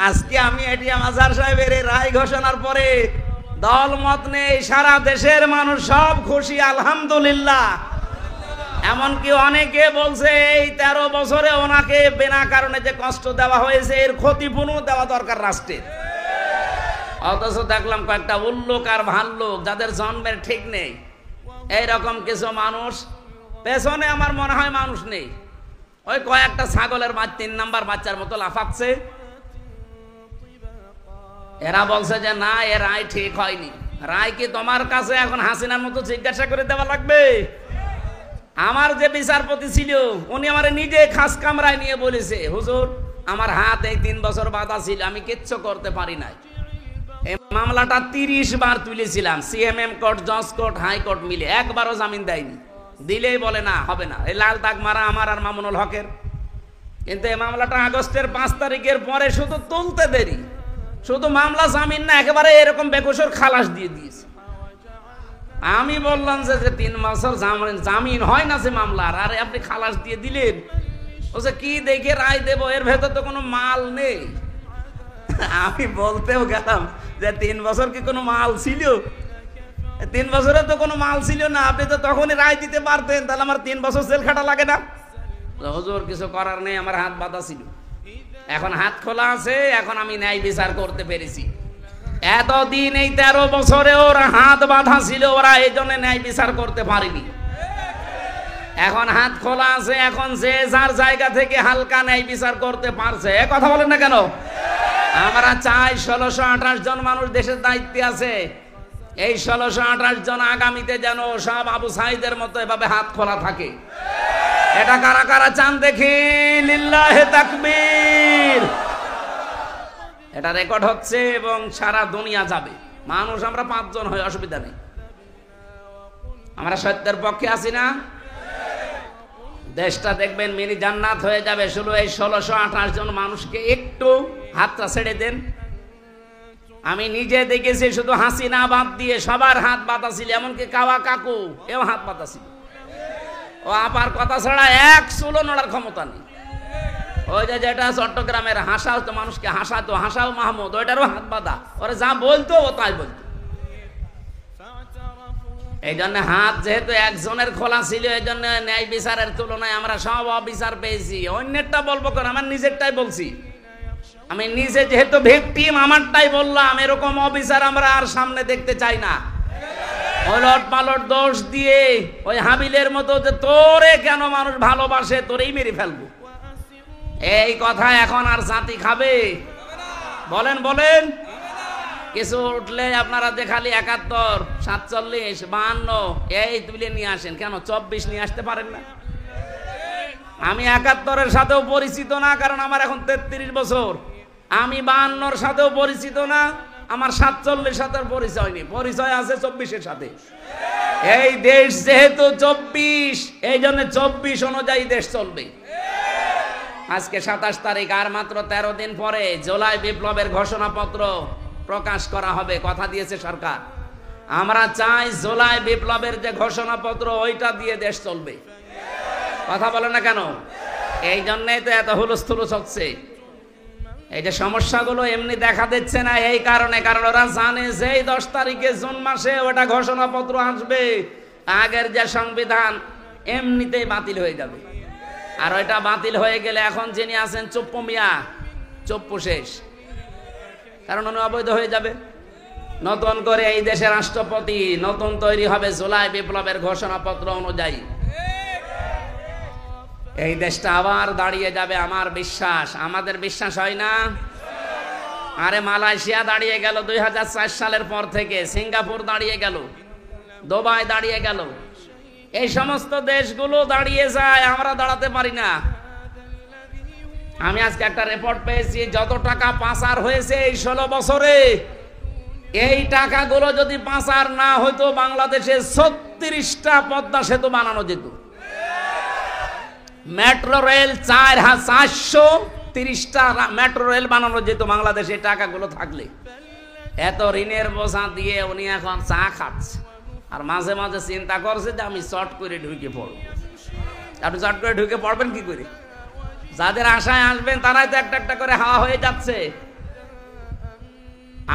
আজকে আমি এটিএম আজহার সাহেবের এই রায় ঘোষণার পরে দলমত নেই, সারা দেশের মানুষ সব খুশি আলহামদুলিল্লাহ। এমনকি অনেকে বলছে এই 13 বছরে ওনাকে বিনা কারণে যে কষ্ট দেওয়া হয়েছে এর ক্ষতিপূর্ণ দেওয়া দরকার রাষ্ট্রের। অথচ দেখলাম কয়েকটা উল্লুক আর ভাল্লুক যাদের জন্মের ঠিক নেই, এইরকম কিছু মানুষ পেছনে আমার মনে হয় মানুষ নেই, ওই কয়েকটা ছাগলের 3 নাম্বার বাচ্চার মতো লাফাচ্ছে। এরা বলছে যে না, এ রায় ঠিক হয়নি। রায় কি তোমার কাছে এখন হাসিনার মতো জিজ্ঞাসা করে দেওয়া লাগবে? আমার যে বিচারপতি ছিল উনি আমার নিজে খাস কামরায় নিয়ে বলেছে, হুজুর আমার হাত এই 3 বছর বাঁধা ছিল, আমি কিচ্ছু করতে পারি নাই। এই মামলাটা 30 বার তুলেছিলাম, সিএমএম কোর্ট, জজ কোর্ট, হাইকোর্ট মিলে, একবারও জামিন দেয়নি। দিলেই বলে না, হবে না। এই লাল দাগ মারা আমার আর মামুনুল হকের। কিন্তু এই মামলাটা আগস্টের 5 তারিখের পরে শুধু তুলতে দেরি, শুধু মামলা জামিন না, একেবারে এরকম বেকসুর খালাস দিয়ে দিয়েছে। আমি বললাম যে 3 বছর জামিন হয় না যে মামলার, আর আপনি খালাস দিয়ে দিলেন। ও যে কি দেখে রায় দেব, এর ভেতর তো কোনো মাল নেই। আমি বলতেও গেলাম যে 3 বছর কি কোনো মাল ছিল? 3 বছরে তো কোনো মাল ছিল না, আপনি তো তখনই রায় দিতে পারতেন, তাহলে আমার 3 বছর জেল খাটা লাগে না? হুজুর কিছু করার নেই, আমার হাত বাঁধা ছিল, এখন হাত খোলা আছে, এখন আমি ন্যায় বিচার করতে পেরেছি। এতদিন এই 13 বছরে ওরা হাত বাঁধা ছিল, ওরা এই জন্য ন্যায় বিচার করতে পারেনি। এখন হাত খোলা আছে, এখন যে যার জায়গা থেকে হালকা ন্যায় বিচার করতে পারছে। কথা বলেন না কেন? আমরা চাই 1628 জন মানুষ দেশের দায়িত্বে আছে, এই 1628 জন আগামীতে যেন সব আবু সাইদের মতো এভাবে হাত খোলা থাকে। এটা কারা কারা চান দেখি? লিল্লাহে তাকবীর। এটা রেকর্ড হচ্ছে এবং সারা দুনিয়া যাবে। মানুষ আমরা 5 জন হয়, অসুবিধা নেই। আমরা সত্যের পক্ষে আছি না? দেশটা দেখবেন মিনি জান্নাত হয়ে যাবে। শুধু এই 1628 জন মানুষকে একটু হাতটা ছেড়ে দেন। আমি নিজে দেখেছি, শুধু হাসিনা বাদ দিয়ে সবার হাত বাঁধা ছিল, এমনকি কাওয়া কাকু এও হাত বাঁধা ছিল। ও আপার কথা ছাড়া এক চুলো নড়ার ক্ষমতা নেই। ওই যে যেটা চট্টগ্রামের হাসাও তো মানুষকে হাসাতো, হাসাও মাহমুদ, ওইটারও হাত বাঁধা, ওরা যা বলতো ও তাই বলতো। এই জন্য হাত যেহেতু একজনের খোলা ছিল, এই জন্য ন্যায় বিচারের তুলনায় আমরা সব অবিচার পেয়েছি। অন্যেরটা বলবো কেন, আমার নিজেরটাই বলছি। আমি নিজে যেহেতু ভিকটিম, আমারটাই বললাম। এরকম অবিচার আমরা আর সামনে দেখতে চাই না। ওলট পালট দোষ দিয়ে ওই হাবিলের মতো যে তোরে কেন মানুষ ভালোবাসে, তোরেই মেরে ফেলবো, এই কথা এখন আর জাতি খাবে? বলেন বলেন। কিছু উঠলে আপনারা যে খালি 71, 47, 52 এই তুলে নিয়ে আসেন, কেন 24 নিয়ে আসতে পারেন না? আমি 71-এর সাথেও পরিচিত না, কারণ আমার এখন 33 বছর। আমি 52-এর সাথেও পরিচিত না, আমার 47-এর সাথে পরিচয় নেই, পরিচয় আছে 24-এর সাথে। এই দেশ যেহেতু 24, এই জন্য 24 অনুযায়ী দেশ চলবে। আজকে 27 তারিখ, আর মাত্র 13 দিন পরে জুলাই বিপ্লবের ঘোষণাপত্র প্রকাশ করা হবে, কথা দিয়েছে সরকার। আমরা চাই জুলাই বিপ্লবের যে ঘোষণাপত্র ওইটা দিয়ে দেশ চলবে। কথা বলে না কেন? এই জন্যই তো এত হুলস্থুলুস হচ্ছে। এই যে সমস্যাগুলো এমনি দেখা দিচ্ছে না, এই কারণে, কারণ ওরা জানে যে এই 10 তারিখে জুন মাসে ওটা ঘোষণাপত্র আসবে, আগের যে সংবিধান এমনিতেই বাতিল হয়ে যাবে। আর ওইটা বাতিল হয়ে গেলে এখন যিনি আছেন চুপ্পু মিয়া, চুপ্পু শেষ, কারণ উনি অবৈধ হয়ে যাবে। নতুন করে এই দেশের রাষ্ট্রপতি নতুন তৈরি হবে জুলাই বিপ্লবের ঘোষণাপত্র অনুযায়ী। এই দেশটা আবার দাঁড়িয়ে যাবে, আমার বিশ্বাস। আমাদের বিশ্বাস হয় না? আরে মালয়েশিয়া দাঁড়িয়ে গেল 2004 সালের পর থেকে, সিঙ্গাপুর দাঁড়িয়ে গেল, দুবাই দাঁড়িয়ে গেল, এই সমস্ত দেশগুলো দাঁড়িয়ে যায়, আমরা দাঁড়াতে পারি না। আমি আজকে একটা রিপোর্ট পেয়েছি, যত টাকা পাচার হয়েছে এই 16 বছরে, এই টাকাগুলো যদি পাচার না হতো বাংলাদেশে 36টা পদ্মা সেতু বানানো যেত। মেট্রো রেল 430টা মেট্রো রেল বানানো যেত বাংলাদেশে টাকাগুলো থাকলে। এত ঋণের বোঝা দিয়ে উনি এখন চা খাচ্ছে, আর মাঝে মাঝে চিন্তা করছে যে আমি শর্ট করে ঢুকে পড়ব। আপনি শর্ট করে ঢুকে পড়বেন কি করে? যাদের আশায় আসবেন তারাই তো একটা একটা করে হাওয়া হয়ে যাচ্ছে।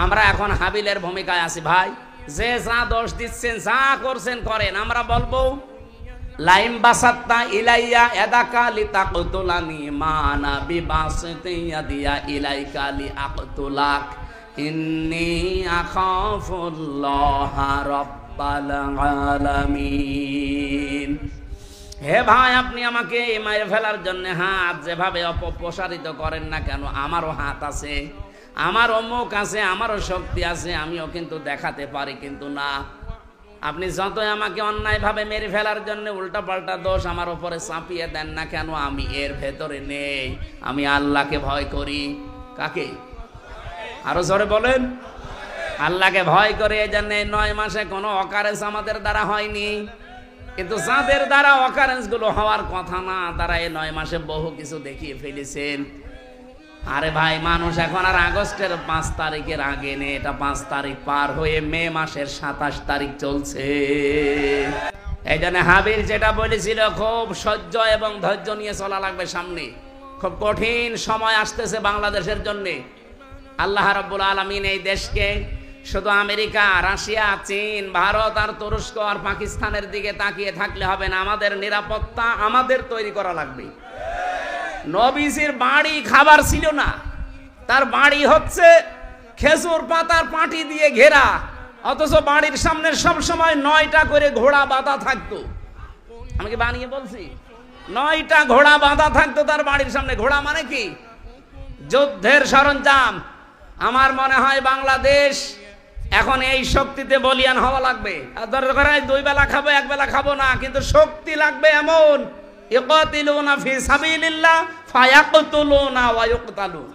আমরা এখন হাবিলের ভূমিকায় আছি ভাই। যে যা দোষ দিচ্ছেন, যা করছেন করেন, আমরা বলবো লাইম বাসাত্তা ইলাইয়া এদাকা লিতাকতুলানি মানা বিবাসতিয়া দিয়া ইলাইকা লিআকতুলাক ইন্নী আখাফুল্লাহা রাব্বাল আলামিন। হে ভাই, আপনি আমাকে মেরে ফেলার জন্য হাত যেভাবে অপপ্রসারিত করেন না কেন, আমারও হাত আছে, আমারও মুখ আছে, আমারও শক্তি আছে, আমিও কিন্তু দেখাতে পারি, কিন্তু না, আপনি যতই আমাকে অন্যায়ভাবে মেরে ফেলার জন্য উল্টাপাল্টা দোষ আমার উপরে চাপিয়ে দেন না কেন, আমি এর ভেতরে নেই। আমি আল্লাহকে ভয় করি। কাকে? আরো জোরে বলেন। আল্লাহকে ভয় করে। এই জন্য 9 মাসে কোনো অকারেন্স আমাদের দ্বারা হয়নি, কিন্তু যাদের দ্বারা অকারেন্স গুলো হওয়ার কথা না, তারা এই 9 মাসে বহু কিছু দেখিয়ে ফেলেছেন। আরে ভাই, মানুষ এখন আর আগস্টের 5 তারিখের আগে নেই, এটা 5 তারিখ পার হয়ে মে মাসের 27 তারিখ চলছে। এই জন্য হাবিল যেটা বলেছিল, খুব সহ্য এবং ধৈর্য নিয়ে চলা লাগবে সামনে। খুব কঠিন সময় আসতেছে বাংলাদেশের জন্য। আল্লাহ রাব্বুল আলামিন এই দেশকে শুধু আমেরিকা, রাশিয়া, চীন, ভারত আর তুরস্ক আর পাকিস্তানের দিকে তাকিয়ে থাকলে হবে না। আমাদের নিরাপত্তা আমাদের তৈরি করা লাগবে। নবীজির বাড়ি খাবার ছিল না, তার বাড়ি হচ্ছে খেজুর পাতার পাটি দিয়ে ঘেরা, অথচ বাড়ির সামনে সব সময় 9টা করে ঘোড়া বাঁধা থাকতো। আমি কি বানিয়ে বলছি? 9টা ঘোড়া বাঁধা থাকতো তার বাড়ির সামনে। ঘোড়া মানে কি? যুদ্ধের সরঞ্জাম। আমার মনে হয় বাংলাদেশ এখন এই শক্তিতে বলিয়ান হওয়া লাগবে। আর দরকার হয় 2 বেলা খাবো, 1 বেলা খাবো না, কিন্তু শক্তি লাগবে এমন, ইকাতিলুনা ফি সাবিলিল্লাহ ফায়াকতুলুনা ওয়া ইউকতালুন।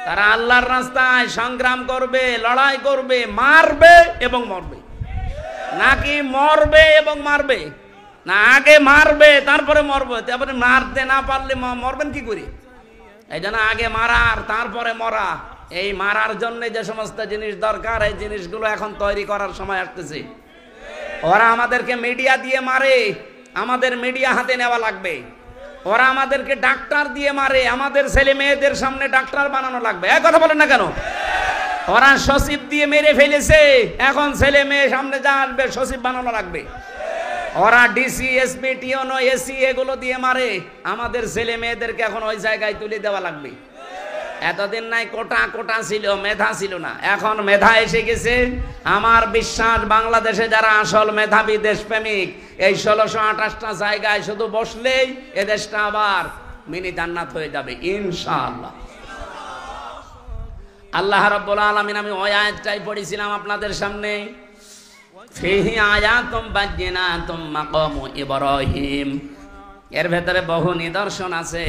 তারা আল্লাহর রাস্তায় সংগ্রাম করবে, লড়াই করবে, মারবে এবং মরবে। নাকি মরবে এবং মারবে না, আগে মারবে তারপরে মরবে। তারপরে মারতে না পারলে মরবেন কি করে? এই জন্য আগে মারার তারপরে মরা। এই মারার জন্য যে সমস্ত জিনিস দরকার, এই জিনিসগুলো এখন তৈরি করার সময় আসতেছে। ওরা আমাদেরকে মিডিয়া দিয়ে মারে, আমাদের মিডিয়া হাতে নেওয়া লাগবে। ওরা আমাদেরকে ডাক্তার দিয়ে মারে, আমাদের ছেলে মেয়েদের সামনে ডাক্তার বানানো লাগবে। এক কথা বলেন না কেন? ওরা সচিব দিয়ে মেরে ফেলেছে, এখন ছেলে মেয়ে সামনে যা আসবে সচিব বানানো লাগবে। ওরা ডিসি, এসপি, টিওনো, এসি এগুলো দিয়ে মারে, আমাদের ছেলে মেয়েদেরকে এখন ওই জায়গায় তুলে দেওয়া লাগবে। এতদিন নাই কোটা কোটা ছিল, মেধা ছিল না, এখন মেধা এসে গেছে। আমার বিশ্বাস বাংলাদেশে যারা আসল মেধাবী দেশপ্রেমিক, এই 1628টা জায়গায় শুধু বসলেই এ দেশটা আবার মিনি জান্নাত হয়ে যাবে ইনশাআল্লাহ। আল্লাহ রাব্বুল আলামিন, আমি ওই আয়াতটাই পড়েছিলাম আপনাদের সামনে, ফিহি আয়াতুম বায়্যিনাতুম মাকামু ইব্রাহিম। এর ভেতরে বহু নিদর্শন আছে।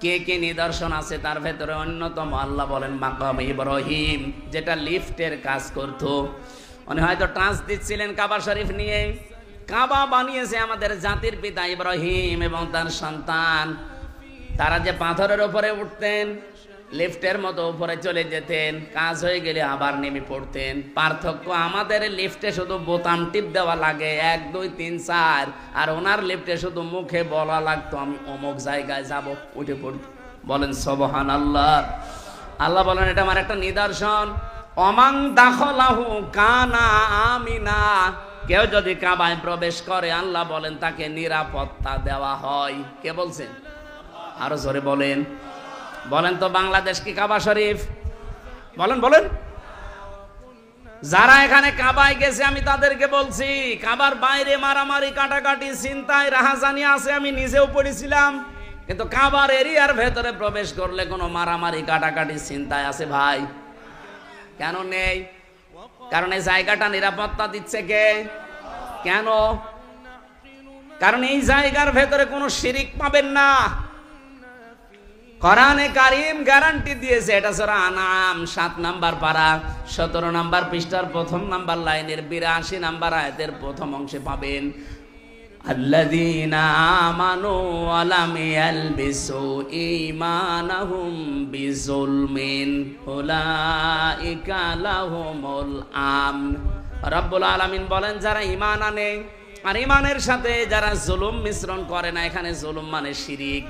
কে কে নিদর্শন আছে তার ভেতরে অন্যতম আল্লাহ বলেন মাকাম ইব্রাহিম, যেটা লিফটের কাজ করত। উনি হয়তো টাচ দিচ্ছিলেন কাবা শরীফ নিয়ে। কাবা বানিয়েছে আমাদের জাতির পিতা ইব্রাহিম এবং তার সন্তান। তারা যে পাথরের উপরে উঠতেন, লিফটের মতো উপরে চলে যেতেন, কাজ হয়ে গেলে আবার নেমে পড়তেন। পার্থক্য, আমাদের লিফটে শুধু বোতাম টিপ দেওয়া লাগে 1 2 3 4, আর ওনার লিফটে শুধু মুখে বলা লাগতো আমি অমুক জায়গায় যাব, উঠে পড়ত। বলেন সুবহানাল্লাহ। আল্লাহ বলেন এটা আমার একটা নিদর্শন। অমাং দাখলাহু কানা আমিনা, কেউ যদি কাবায় প্রবেশ করে আল্লাহ বলেন তাকে নিরাপত্তা দেওয়া হয়। কে বলছেন? আরো জোরে বলেন। বলেন তো বাংলাদেশ কি কাবা শরীফ? বলেন বলেন। যারা এখানে কাবায় গেছে আমি তাদেরকে বলছি, কাবার বাইরে মারামারি, কাটাকাটি, চিন্তায়, রাহাজানি আছে, আমি নিজেও পড়েছিলাম। কিন্তু কাবার এরিয়ার ভেতরে প্রবেশ করলে কোনো মারামারি, কাটাকাটি, চিন্তায় আছে ভাই? কেন নেই? কারণ এই জায়গাটা নিরাপত্তা দিচ্ছে কে? কেন? কারণ এই জায়গার ভেতরে কোনো শিরিক পাবেন না। কোরআনে কারীম গ্যারান্টি দিয়েছে। এটা সূরা আনআম 7 নাম্বার পারা 17 নাম্বার পৃষ্ঠার 1ম নাম্বার লাইনের 82 নাম্বার আয়াতের প্রথম অংশে পাবেন, আল্লাযীনা আমানু ওয়া লাম ইয়ালবিসু ঈমানাহুম বিযুলমিন উলাইকা লাহুমুল আমন। রব্বুল আলামিন বলেন যারা ঈমান আনে আর ঈমানের সাথে যারা জুলুম মিশ্রণ করে না, এখানে জুলুম মানে শিরিক।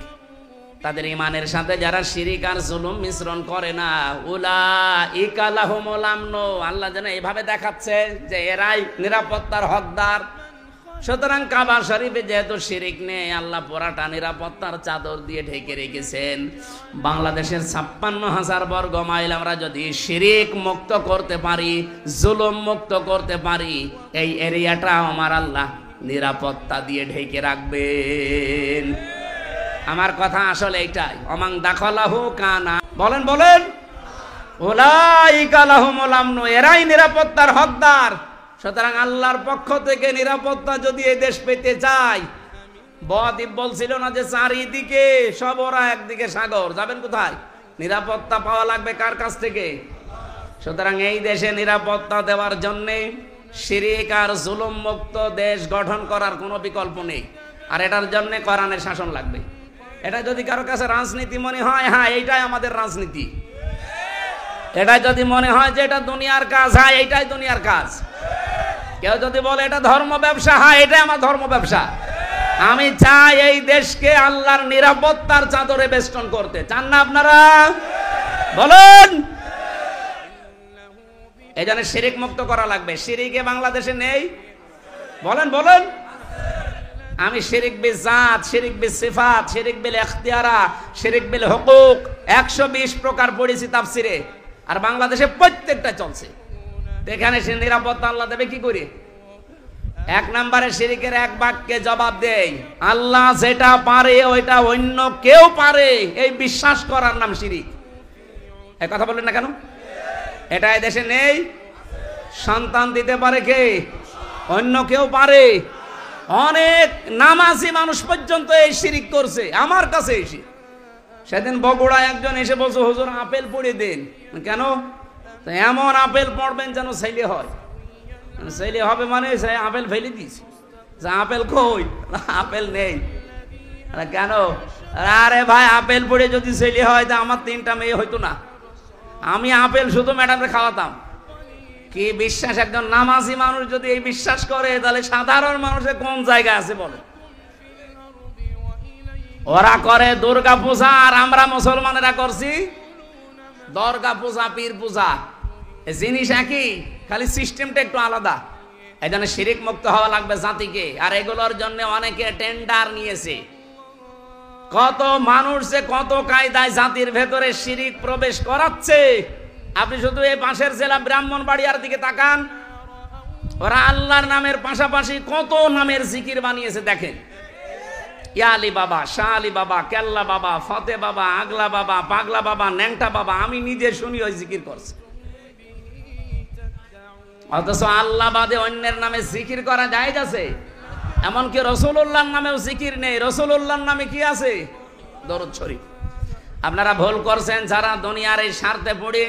তাদের ইমানের সাথে যারা শিরিক আর জুলুম মিশ্রণ করে না, উলাইকা লাহুমুল আমন, আল্লাহ যেন এইভাবে দেখাচ্ছে যে এরাই নিরাপত্তার হকদার। সুতরাং কাবা শরীফে যেহেতু শিরিক নেই, আল্লাহ পুরাটা নিরাপত্তার চাদর দিয়ে ঢেকে রেখেছেন। বাংলাদেশের 56,000 বর্গ মাইল আমরা যদি শিরিক মুক্ত করতে পারি, জুলুম মুক্ত করতে পারি, এই এরিয়াটা আমার আল্লাহ নিরাপত্তা দিয়ে ঢেকে রাখবেন। আমার কথা আসলে এইটাই, অমাং দাখালাহু কানা, বলেন বলেন, উলাইকা লাহুমুল আমন, এরাই নিরাপত্তার হকদার। সুতরাং আল্লাহর পক্ষ থেকে নিরাপত্তা যদি এই দেশ পেতে চায়, বদ্বীপ বলছিল না যে চারিদিকে সব ওরা, একদিকে সাগর, যাবেন কোথায়? নিরাপত্তা পাওয়া লাগবে কার কাছ থেকে? সুতরাং এই দেশে নিরাপত্তা দেওয়ার জন্যে শিরিক আর জুলুম মুক্ত দেশ গঠন করার কোনো বিকল্প নেই। আর এটার জন্য কোরআনের শাসন লাগবে। এটা যদি কারো কাছে রাজনীতি মনে হয়, হ্যাঁ এইটাই আমাদের রাজনীতি, এটা যদি মনে হয় যে এটা দুনিয়ার কাজ, হ্যাঁ এইটাই দুনিয়ার কাজ। কেউ যদি বলে এটা ধর্ম ব্যবসা, হ্যাঁ এটাই আমার ধর্ম ব্যবসা। আমি চাই এই দেশকে আল্লাহর নিরাপত্তার চাদরে বেষ্টন করতে। চান না আপনারা? বলুন। এই জন্য শিরিক মুক্ত করা লাগবে। শিরিকে বাংলাদেশে নেই, বলেন বলেন। আমি শিরিক বিল জাত, শিরিক বিল সিফাত, শিরিক বিল ইখতিয়ারা, শিরিক বিল হুকুক 120 প্রকার পড়েছি তাফসিরে, আর বাংলাদেশে প্রত্যেকটা চলছে। এখানে সে নিরাপত্তা আল্লাহ দেবে কি করে? 1 নম্বরে শিরিকের এক বাক্যে জবাব দেয়, আল্লাহ যেটা পারে ওইটা অন্য কেউ পারে, এই বিশ্বাস করার নাম শিরিক। এই কথা বলেন না কেন? এটা এই দেশে নেই। সন্তান দিতে পারে কে? অন্য কেউ পারে। অনেক নামাজি মানুষ পর্যন্ত এই শিরিক করছে আমার কাছে এসে। সেদিন বগুড়ায় একজন এসে বলছে, হুজুর আপেল পড়ে দেন। কেন? এমন আপেল পড়বেন যেন ছেলে হয়। ছেলে হবে মানে আপেল ফেলে দিয়েছি, যে আপেল কই? আপেল নেই। কেন? আরে ভাই আপেল পড়ে যদি ছেলে হয় তা আমার 3টা মেয়ে হইতো না। আমি আপেল শুধু ম্যাডামে খাওয়াতাম। কি বিশ্বাস! একজন নামাজি মানুষ যদি এই বিশ্বাস করে, তাহলে সাধারণ মানুষের কোন জায়গা আছে বলে? ওরা করে দুর্গা পূজা, আর আমরা মুসলমানেরা করছি দরগা পূজা, পীর পূজা। জিনিস একই, খালি সিস্টেমটা একটু আলাদা। এই জন্য শিরিক মুক্ত হওয়া লাগবে জাতিকে। আর এগুলোর জন্য অনেকে টেন্ডার নিয়েছে। কত মানুষ যে কত কায়দায় জাতির ভেতরে শিরিক প্রবেশ করাচ্ছে। আপনি শুধু এই পাশের জেলা ব্রাহ্মণবাড়িয়ার দিকে তাকান, ওরা আল্লাহর নামের পাশাপাশি কত নামের জিকির বানিয়েছে দেখেন। ইয়া আলী বাবা, শাহ আলী বাবা, কেল্লা বাবা, ফতে বাবা, আগলা বাবা, পাগলা বাবা, ন্যাংটা বাবা, আমি নিজে শুনি ওই জিকির করছে। অথচ আল্লাহ বাদে অন্যের নামে জিকির করা জায়েজ আছে। এমনকি রাসূলুল্লাহর নামেও জিকির নেই। রাসূলুল্লাহর নামে কি আছে? দরুদ শরীফ। আপনারা ভুল করছেন যারা দুনিয়ার এই স্বার্থে পড়ে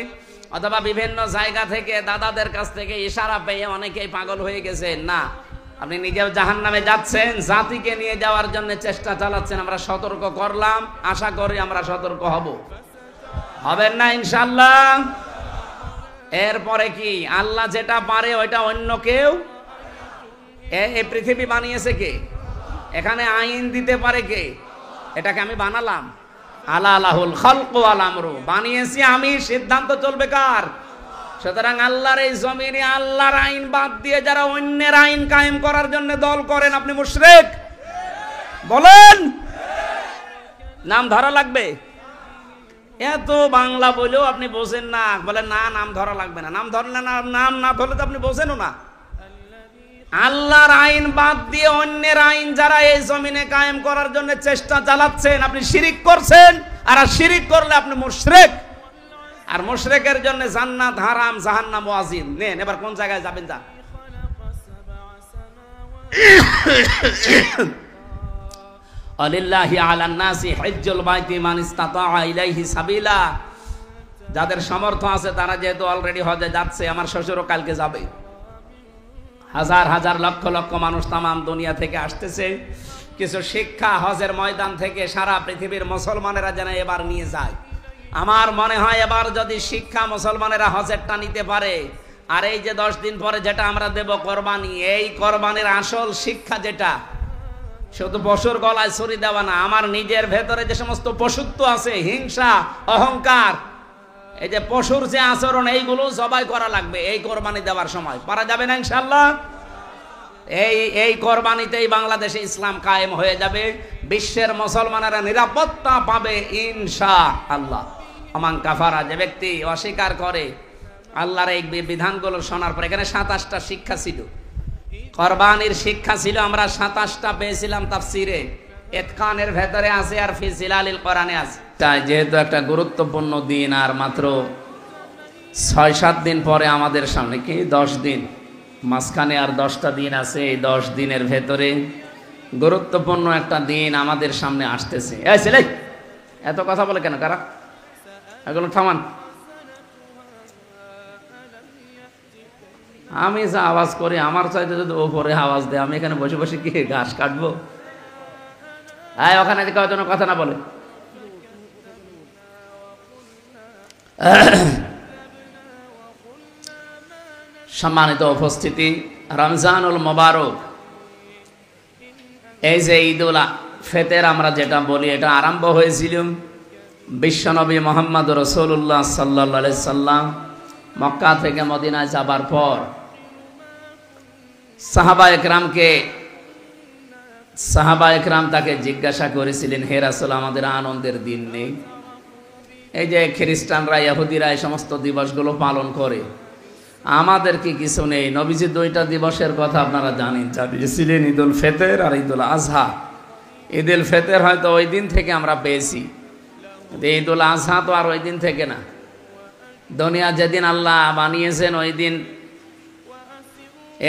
অথবা বিভিন্ন জায়গা থেকে দাদাদের কাছ থেকে ইশারা পেয়ে অনেকেই পাগল হয়ে গেছেন। না, আপনি নিজেও জাহান্নামে যাচ্ছেন, জাতিকে নিয়ে যাওয়ার জন্য চেষ্টা চালাচ্ছেন। আমরা সতর্ক করলাম, আশা করি আমরা সতর্ক হবেন না ইনশাআল্লাহ। এরপরে কি? আল্লাহ যেটা পারে ওইটা অন্য কেউ। এই পৃথিবী বানিয়েছে কে? এখানে আইন দিতে পারে কে? এটাকে আমি বানালাম? আলা লাহুল খালকু ওয়াল আমরু, বানিয়েছি আমি, সিদ্ধান্ত চলবে কার? সুতরাং আল্লাহর এই জমিনে আল্লাহর আইন বাদ দিয়ে যারা অন্যের আইন কায়েম করার জন্য দল করেন, আপনি মুশরিক। বলেন, নাম ধরা লাগবে। এত বাংলা বলেও আপনি বোঝেন না। বলেন না, নাম ধরা লাগবে না। নাম ধরলে না, নাম না ধরলে তো আপনি বোঝেনও না। আল্লাহর আইন বাদ দিয়ে অন্যের আইন যারা এই জমিনে কায়েম করার জন্য চেষ্টা চালাচ্ছেন, আপনি শিরিক করছেন। আর শিরিক করলে আপনি মুশরিক। আর মুশরিকের জন্য জান্নাত হারাম, জাহান্নাম ওয়াজিব। নেন, এবার কোন জায়গায় যাবেন? যান। আলিল্লাহি আলান নাসি হজ্জুল বাইতি মান ইসতাতা ইলাইহি সাবিলা। যাদের সামর্থ্য আছে তারা যেহেতু অলরেডি হজে যাচ্ছে, আমার শ্বশুরও কালকে যাবে। হাজার হাজার লক্ষ লক্ষ মানুষ তামাম দুনিয়া থেকে আসতেছে। কিছু শিক্ষা হজের ময়দান থেকে সারা পৃথিবীর মুসলমানেরা যেন এবার নিয়ে যায়। আমার মনে হয় এবার যদি শিক্ষা মুসলমানেরা হজেরটা নিতে পারে, আর এই যে 10 দিন পরে যেটা আমরা দেব কোরবানি, এই কোরবানির আসল শিক্ষা যেটা, শুধু পশুর গলায় ছুরি দেওয়া না, আমার নিজের ভেতরে যে সমস্ত পশুত্ব আছে, হিংসা, অহংকার, এই যে পশুর যে আচরণ, এইগুলো জবাই করা লাগবে এই কোরবানি দেওয়ার সময়। পারা যাবে না ইনশাআল্লাহ? এই কোরবানিতেই বাংলাদেশে ইসলাম কায়েম হয়ে যাবে, বিশ্বের মুসলমানেরা নিরাপত্তা পাবে ইনশাআল্লাহ। আমান কাফারা, যে ব্যক্তি অস্বীকার করে আল্লাহর এই বিধানগুলো শোনার পর, এখানে 27টা শিক্ষা ছিল, কোরবানির শিক্ষা ছিল, আমরা 27টা পেয়েছিলাম তাফসিরে, ইতকানের ভেতরে আছে আর ফি জিলালিল কোরআনে আছে। তাই যেহেতু একটা গুরুত্বপূর্ণ দিন, আর মাত্র 6-7 দিন পরে আমাদের সামনে, কি 10 দিন, মাঝখানে আর 10টা দিন আছে, এই 10 দিনের ভেতরে গুরুত্বপূর্ণ একটা দিন আমাদের সামনে আসতেছে। এই ছেলে, এত কথা বলে কেন কারা? এগুলো থামান। আমি যা আওয়াজ করি, আমার চাইতে যদি ওপরে আওয়াজ দেয়, আমি এখানে বসে বসে কি ঘাস কাটবো? ওখানে কয়জন কথা না বলে। সম্মানিত উপস্থিতি, রমজানুল মোবারক, এই যে ঈদুল ফিতর আমরা যেটা বলি, এটা আরম্ভ হয়েছিল বিশ্বনবী মুহাম্মদ রাসূলুল্লাহ সাল্লাল্লাহু আলাইহি সাল্লাম মক্কা থেকে মদিনায় যাবার পর সাহাবা একরাম তাকে জিজ্ঞাসা করেছিলেন, হে রাসূল, আমাদের আনন্দের দিন নেই? এই যে খ্রিস্টানরা, ইহুদিরা এই সমস্ত দিবসগুলো পালন করে, আমাদের কি কিছু নেই? নবীজি 2টা দিবসের কথা আপনারা জানিয়েছিলেন, ঈদুল ফিতর আর ঈদুল আজহা। ঈদুল ফিতর হয়তো ওই দিন থেকে আমরা পেয়েছি, ঈদুল আজহা তো আর ওই দিন থেকে না। দুনিয়া যেদিন আল্লাহ বানিয়েছেন ওই দিন,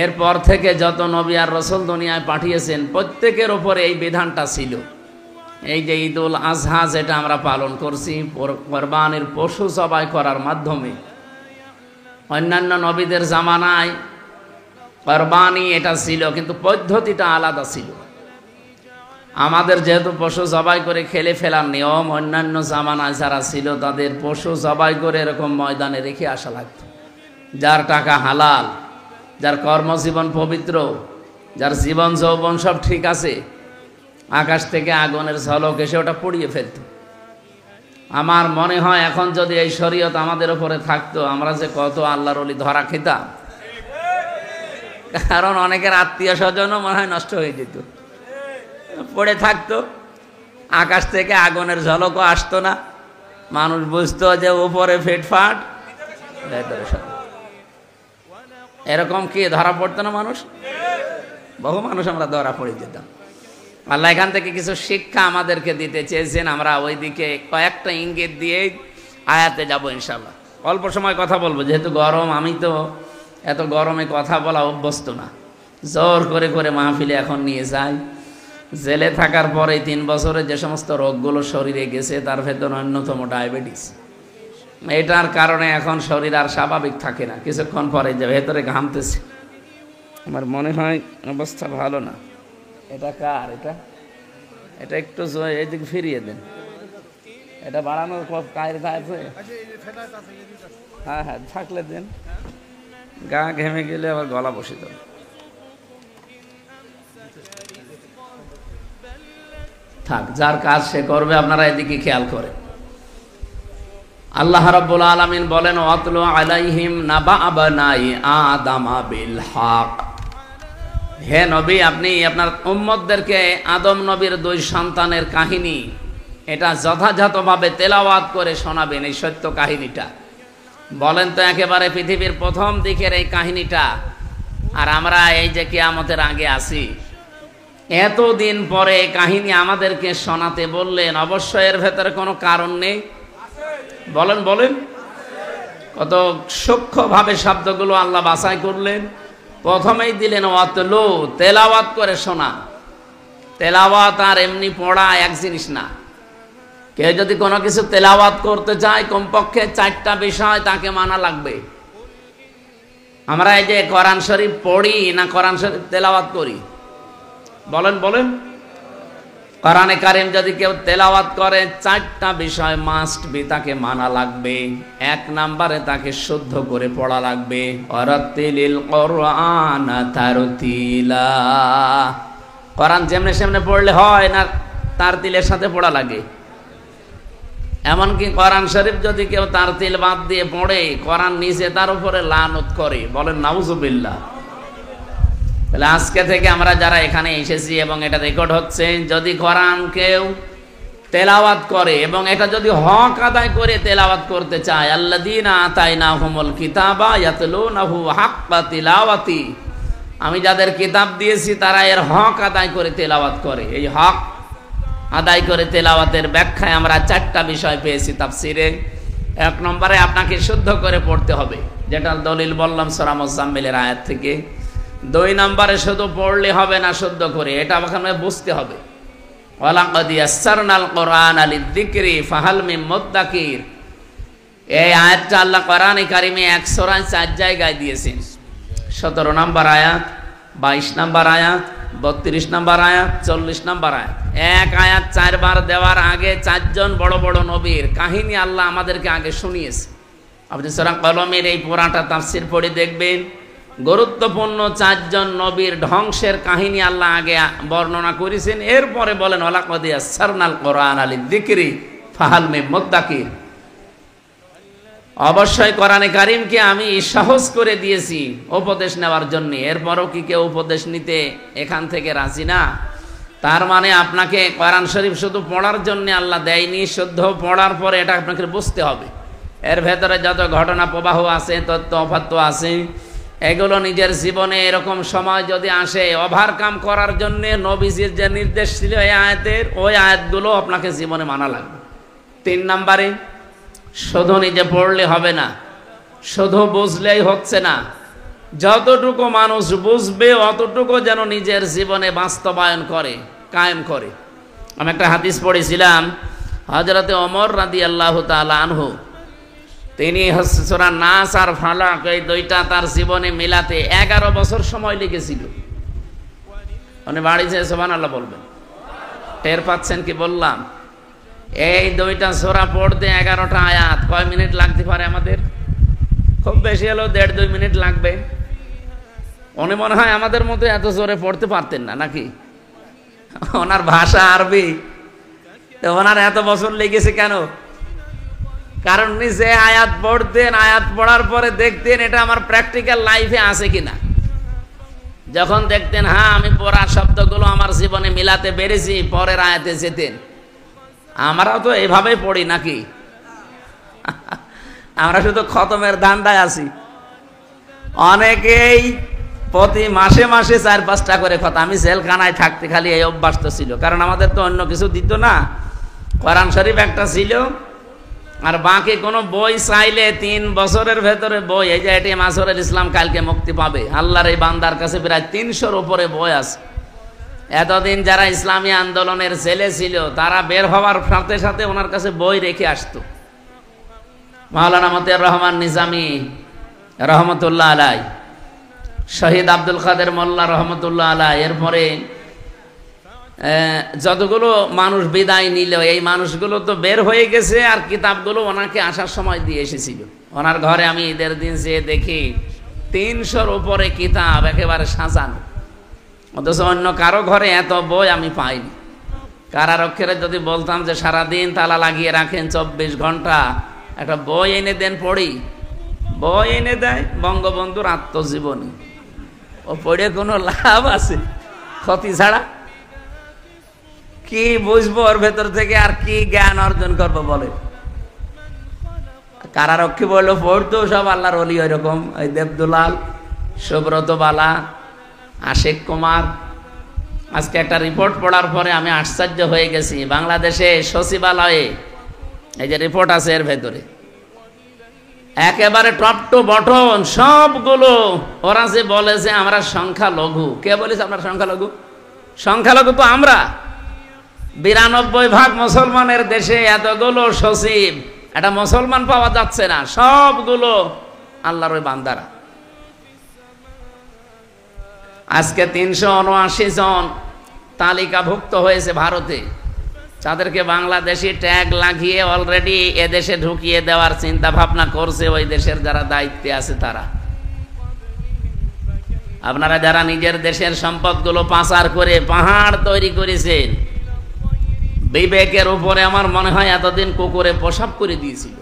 এরপর থেকে যত নবী আর রাসূল দুনিয়ায় পাঠিয়েছেন, প্রত্যেকের উপরে এই বিধানটা ছিল। এই যে ঈদুল আজহা যেটা আমরা পালন করছি, কোরবানির পশু জবাই করার মাধ্যমে, অন্যান্য নবীদের জামানায় কোরবানি এটা ছিল, কিন্তু পদ্ধতিটা আলাদা ছিল। আমাদের যেহেতু পশু জবাই করে খেলে ফেলার নিয়ম, অন্যান্য জামানায় যারা ছিল তাদের পশু জবাই করে এরকম ময়দানে রেখে আসা লাগতো। যার টাকা হালাল, যার কর্মজীবন পবিত্র, যার জীবন যৌবন সব ঠিক আছে, আকাশ থেকে আগুনের ঝলক এসে ওটা পুড়িয়ে ফেলত। আমার মনে হয় এখন যদি এই শরীয়ত আমাদের উপরে থাকতো, আমরা যে কত আল্লাহর ওলি ধরা খেতাম। কারণ অনেকের আত্মীয় স্বজনও মনে হয় নষ্ট হয়ে যেত, পড়ে থাকতো, আকাশ থেকে আগুনের ঝলকও আসতো না, মানুষ বুঝতো যে উপরে ফিটফাট, ভেতরে সব। এরকম কি ধরা পড়তো না মানুষ? বহু মানুষ আমরা ধরা পড়ে যেতাম। আল্লাহ এখান থেকে কিছু শিক্ষা আমাদেরকে দিতে চেয়েছেন, আমরা ওই দিকে কয়েকটা ইঙ্গিত দিয়ে আয়াতে যাব ইনশাল্লাহ। অল্প সময় কথা বলবো, যেহেতু গরম, আমি তো এত গরমে কথা বলা অভ্যস্ত না, জোর করে করে মাহফিলে এখন নিয়ে যাই। জেলে থাকার পরে 3 বছরে যে সমস্ত রোগগুলো শরীরে গেছে, তার ভেতর অন্যতম ডায়াবেটিস। এটার কারণে এখন শরীর আর স্বাভাবিক থাকে না, কিছুক্ষণ পরে যে ভেতরে ঘামতেছে। আমার মনে হয় অবস্থা ভালো না। এটা কার? এটা একটু এইদিকে ফিরিয়ে দেন, এটা বাড়ানোর কায়দা আছে? হ্যাঁ, থাকলে দেন। গা ঘেমে গেলে আবার গলা বসে যাবে। থাক, যার কাজ সে করবে, আপনারা এদিকে খেয়াল করেন। আল্লাহ রাব্বুল আলামিন বলেন, ওয়াতলু আলাইহিম নাবা আবনাই আদম বিল হক। হে নবী, আপনি আপনার উম্মতদেরকে আদম নবীর 2 সন্তানের কাহিনী এটা যথাযথভাবে তেলাওয়াত করে শোনাবেন। এই সত্য কাহিনীটা বলেন তো, একেবারে পৃথিবীর প্রথম দিকের এই কাহিনীটা, আর আমরা এই যে কিয়ামতের আগে আছি, এতদিন পরে কাহিনী আমাদেরকে শোনাতে বললেন, অবশ্যই এর ভেতরে কোনো কারণ নেই। বলেন বলেন, কত সূক্ষ্মভাবে শব্দগুলো আল্লাহ বাছাই করলেন। প্রথমেই দিলেন ওয়াতলু, তেলাওয়াত করে শোনা। তেলাওয়াত আর এমনি পড়া এক জিনিস না। কেউ যদি কোনো কিছু তেলাওয়াত করতে চায়, কমপক্ষে 4টা বিষয় তাকে মানা লাগবে। আমরা এই যে কোরআন শরীফ পড়ি না কোরআন শরীফ তেলাওয়াত করি? বলেন বলেন। কোরআনে কারীম যদি কেউ তেলাওয়াত করে, 4টা বিষয় মাস্ট বি তাকে মানা লাগবে। 1 নম্বরে তাকে শুদ্ধ করে পড়া লাগবে। ওয়ারাতিলিল কোরআনা তারতিলা। কোরআন যেমনে সেমনে পড়লে হয় না, তার তিলের সাথে পড়া লাগে? এমনকি কোরআন শরীফ যদি কেউ তার তিল বাদ দিয়ে পড়ে, কোরআন নিচে তার উপরে লানত করে, বলেন নাউজুবিল্লাহ। তাহলে আজকে থেকে আমরা যারা এখানে এসেছি এবং এটা রেকর্ড হচ্ছে, যদি কোরআন কেউ তেলাওয়াত করে এবং এটা যদি হক আদায় করে তেলাওয়াত করতে চায়, আল্লাযীনা আতাইনাহুমুল কিতাবা ইয়াতলুনাহু হাক্কা তিলাওয়াতি, আমি যাদের কিতাব দিয়েছি তারা এর হক আদায় করে তেলাওয়াত করে। এই হক আদায় করে তেলাওয়াতের ব্যাখ্যায় আমরা 4টা বিষয় পেয়েছি তাফসিরে। 1 নম্বরে আপনাকে শুদ্ধ করে পড়তে হবে, যেটার দলিল বললাম সূরা মুজাম্মিলের আয়াত থেকে। 2 নম্বরে শুধু পড়লে হবে না, শুদ্ধ করে, এটা আপনাকে বুঝতে হবে। ওয়ালাকাদ ইয়াসসারনাল কুরআনা লিযিকরি ফাহাল মিন মুদ্দাকির, এই আয়াতটা আল্লাহ কোরআনে কারিমে 1 সূরায় 4 জায়গায় দিয়েছেন। 17 নম্বর আয়াত, 22 নম্বর আয়াত, 32 নম্বর আয়াত, 40 নম্বর আয়াত। এক আয়াত 4 বার দেওয়ার আগে 4 জন বড় বড় নবীর কাহিনী আল্লাহ আমাদেরকে আগে শুনিয়েছে। আপনি সূরা কলমের এই পুরাটা তাফসীর পড়ে দেখবেন, গুরুত্বপূর্ণ 4 জন নবীর ধ্বংসের কাহিনী আল্লাহ আগে বর্ণনা করেছেন। এরপরে বলেন ওয়ালাকাদ ইয়াসসারনাল কুরআনা লিযিকরি ফাহাল মিন মুদ্দাকির, অবশ্যই কোরআনে কারিমকে আমি সহজ করে দিয়েছি উপদেশ নেওয়ার জন্য। এরপরও কি কেউ উপদেশ নিতে এখান থেকে রাজি না? তার মানে আপনাকে কোরআন শরীফ শুধু পড়ার জন্য আল্লাহ দেয়নি, শুদ্ধ পড়ার পরে এটা আপনাকে বুঝতে হবে। এর ভেতরে যত ঘটনা প্রবাহ আছে, তথ্য অপাত্য আছে, এগুলো নিজের জীবনে এরকম সময় যদি আসে, ওভারকাম করার জন্য নবীজির যে নির্দেশ ছিল এই আয়াতের, ওই আয়াতগুলো আপনাকে জীবনে মানা লাগবে। 3 নম্বরে, শুধু নিজে পড়লে হবে না, শুধু বুঝলেই হচ্ছে না, যতটুকু মানুষ বুঝবে অতটুকু যেন নিজের জীবনে বাস্তবায়ন করে, কায়েম করে। আমি একটা হাদিস পড়েছিলাম, হযরতে ওমর রাদিয়াল্লাহু তাআলা আনহু, তিনি সূরা নাস আর ফালাক এই 2টা তার জীবনে মিলাতে 11 বছর সময় লেগেছিল। মানে বাড়িতে সুবহানাল্লাহ বলবেন, টের পাচ্ছেন কি বললাম? এই 2টা সূরা পড়তে 11টা আয়াত কয় মিনিট লাগতে পারে আমাদের? খুব বেশি হলেও 1.5-2 মিনিট লাগবে। উনি মনে হয় আমাদের মতো এত জোরে পড়তে পারতেন না, নাকি? ওনার ভাষা আরবি, তো ওনার এত বছর লেগেছে কেন? কারণ নিজে আয়াত পড়তেন, আয়াত পড়ার পরে দেখতেন এটা আমার প্র্যাকটিক্যাল লাইফে আছে কিনা। যখন দেখতেন হ্যাঁ আমি পড়া শব্দগুলো আমার জীবনে মিলাতে পেরেছি, পরের আয়াতে যেতেন। আমরাও তো এইভাবেই পড়ি নাকি? আমরা শুধু খতমের ধান্দায় আছি। অনেকেই প্রতি মাসে মাসে 4-5টা করে খতম। আমি জেলখানায় থাকতে খালি এই অভ্যাস তো ছিল, কারণ আমাদের তো অন্য কিছু দিত না। কোরআন শরীফ একটা ছিল, আর বাকি কোনো বই চাইলে 3 বছরের ভেতরে বই, এই যে এটিএম আসরের ইসলাম কালকে মুক্তি পাবে, আল্লাহর এই বান্দার কাছে প্রায় 300-র উপরে বই আছে। এতদিন যারা ইসলামী আন্দোলনের ছেলে ছিল তারা বের হওয়ার সাথে সাথে ওনার কাছে বই রেখে আসতো। মাওলানা মতিয়ার রহমান নিজামী রহমতুল্লাহ আলাই, শহীদ আব্দুল কাদের মোল্লা রহমতুল্লাহ আলাই, এরপরে যতগুলো মানুষ বিদায় নিল, এই মানুষগুলো তো বের হয়ে গেছে, আর কিতাবগুলো ওনাকে আসার সময় দিয়ে এসেছিল। ওনার ঘরে আমি ঈদের দিন যেয়ে দেখি 300-র উপরে কিতাব একেবারে সাজানো, অথচ অন্য কারো ঘরে এত বই আমি পাইনি। কারারক্ষীরা যদি বলতাম যে সারাদিন তালা লাগিয়ে রাখেন 24 ঘন্টা, একটা বই এনে দেন পড়ি, বই এনে দেয় বঙ্গবন্ধুর আত্মজীবনী। ও পড়ে কোনো লাভ আছে? ক্ষতি ছাড়া। কি বুঝবো ওর ভেতর থেকে, আর কি জ্ঞান অর্জন করবো বলে? কারারক্ষী বললো পড়তো সব আল্লাহর ওলি, ওই রকম ওই দেবদুলাল, সুব্রত বালা, আশিক কুমার। আজকে একটা রিপোর্ট পড়ার পরে আমি আশ্চর্য হয়ে গেছি। বাংলাদেশে সচিবালয়ে এই যে রিপোর্ট আছে, এর ভেতরে একেবারে টপ টু বটন সবগুলো ওরা যে বলে যে আমরা সংখ্যালঘু। কে বলেছে আমরা সংখ্যালঘু? সংখ্যালঘু তো আমরা। 92% মুসলমানের দেশে এতগুলো সচিব, একটা মুসলমান পাওয়া যাচ্ছে না, সবগুলো আল্লাহর ওই বান্দারা। আজকে 379 জন তালিকাভুক্ত হয়েছে ভারতে, তাদেরকে বাংলাদেশি ট্যাগ লাগিয়ে অলরেডি এদেশে ঢুকিয়ে দেওয়ার চিন্তা ভাবনা করছে ওই দেশের যারা দায়িত্বে আছে তারা। আপনারা যারা নিজের দেশের সম্পদগুলো পাচার করে পাহাড় তৈরি করেছেন, বিবেকের উপরে আমার মনে হয় এতদিন কুকুরে প্রসাব করে দিয়েছিল।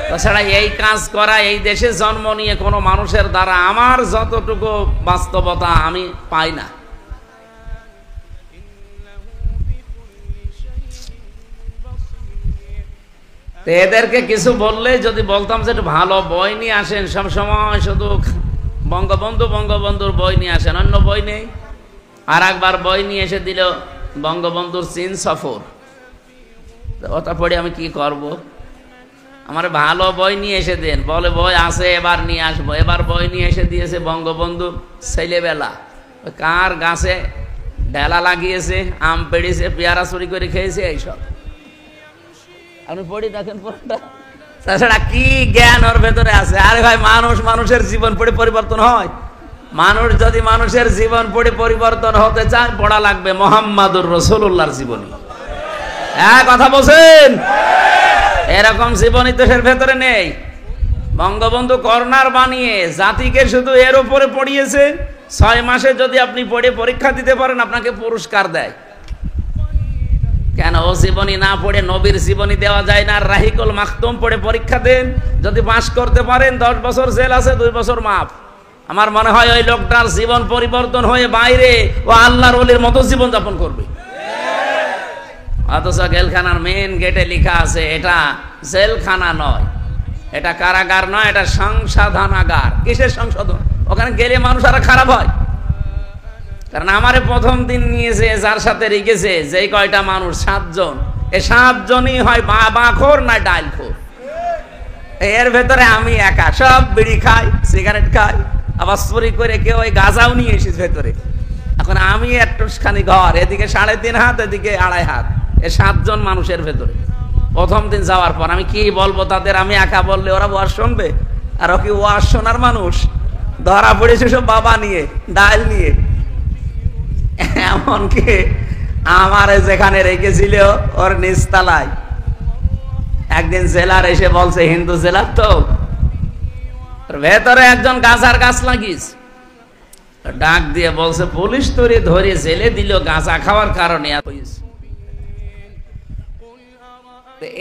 তাছাড়া এই কাজ করা এই দেশে জন্ম নিয়ে কোনো মানুষের দ্বারা আমার যতটুকু বাস্তবতা আমি পাই না। তো এদেরকে কিছু বললে যদি বলতাম যে একটু ভালো বই নিয়ে আসেন, সব সময় শুধু বঙ্গবন্ধুর বই নিয়ে আসেন, অন্য বই নেই। আর একবার বই নিয়ে এসে দিল বঙ্গবন্ধুর চীন সফর, ওটা পড়ে আমি কি করব? আমার ভালো বই নিয়ে এসে দেন, বলে বই আছে এবার নিয়ে আসবো। এবার বই নিয়ে এসে দিয়েছে বঙ্গবন্ধুর ছেলেবেলা, কার গাছে ঢেলা লাগিয়েছে, আম পেড়েছে, পেয়ারা চুরি করে খেয়েছে, এইসব আপনি পড়ি দেখেন পুরোটা। তাছাড়া কি জ্ঞান ওর ভেতরে আছে? আরে ভাই, মানুষের জীবন পড়ে পরিবর্তন হয়? মানুষ যদি মানুষের জীবন পড়ে পরিবর্তন হতে চায়, পড়া লাগবে মুহাম্মাদুর রাসূলুল্লাহর জীবনী। হ্যাঁ, কথা বলছেন? এরকম জীবনী দেশের ভেতরে নেই। বঙ্গবন্ধু কর্নার বানিয়ে জাতিকে শুধু এর উপরে পড়িয়েছে। 6 মাসে যদি আপনি পড়ে পরীক্ষা দিতে পারেন, আপনাকে পুরস্কার দেয়। কেন ও জীবনী না পড়ে নবীর জীবনী দেওয়া যায় না? রাহিকুল মাখতুম পড়ে পরীক্ষা দেন, যদি পাস করতে পারেন 10 বছর জেল আছে, 2 বছর মাফ। আমার মনে হয় ওই লোকটার জীবন পরিবর্তন হয়ে বাইরে ও আল্লাহর ওলির মতো জীবন যাপন করবে। অথচ জেলখানার মেন গেটে লেখা আছে এটা জেলখানা নয়, এটা কারাগার নয়, এটা সংশোধনাগার। কিসের সংশোধন? ওখানে গেলে মানুষ আরো খারাপ হয়। কারণ আমারে প্রথম দিন নিয়েছে, যার সাথে রেখেছে যেই কয়টা মানুষ 7 জন, এই 7 জনই হয় বাঁখোর না ডাইলখোর। এর ভেতরে আমি একা, সব বিড়ি খাই, সিগারেট খাই, আবার চুরি করে কেউ ওই গাঁজাও নিয়ে এসেছে ভেতরে। এখন আমি একটুখানি ঘর, এদিকে 3.5 হাত, এদিকে 2.5 হাত, এই 7 জন মানুষের ভেতরে। প্রথম দিন যাওয়ার পর আমি কি বলবো তাদের? আমি একা বললে ওরা ওয়াজ শুনবে? আর ও কি ওয়াজ শোনার মানুষ? ধরা পড়েছে সব বাবা নিয়ে, ডাল নিয়ে। এমনকি আমারে যেখানে রেখেছিল ওর নিচতলায় একদিন জেলার এসে বলছে, হিন্দু জেলার তো, ভেতরে একজন গাঁজার গাছ লাগিয়েছে, ডাক দিয়ে বলছে পুলিশ তোরে ধরে জেলে দিল গাঁজা খাওয়ার কারণে।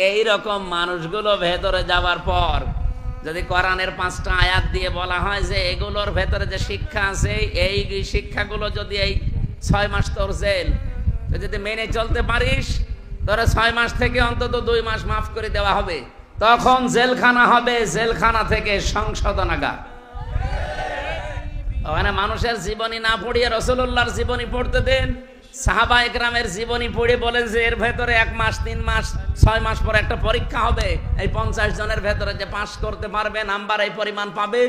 এই রকম মানুষগুলো ভেতরে যাওয়ার পর যদি কোরআনের 5টা আয়াত দিয়ে বলা হয় যে এগুলোর ভেতরে যে শিক্ষা আছে, এই শিক্ষাগুলো যদি এই 6 মাস তোর জেল, যদি মেনে চলতে পারিস, তোরা 6 মাস থেকে অন্তত 2 মাস মাফ করে দেওয়া হবে। তখন জেলখানা হবে, জেলখানা থেকে সংশোধনাগার। ওখানে মানুষের জীবনী না পড়িয়ে রাসূলুল্লাহর জীবনী পড়তে দেন। সাহাবা একরামের জীবনী পড়ে বলেন যে এর ভেতরে 1 মাস, 3 মাস, 6 মাস পর একটা পরীক্ষা হবে। এই 50 জনের ভেতরে যে পাস করতে পারবে, নাম্বার এই পরিমাণ পাবে,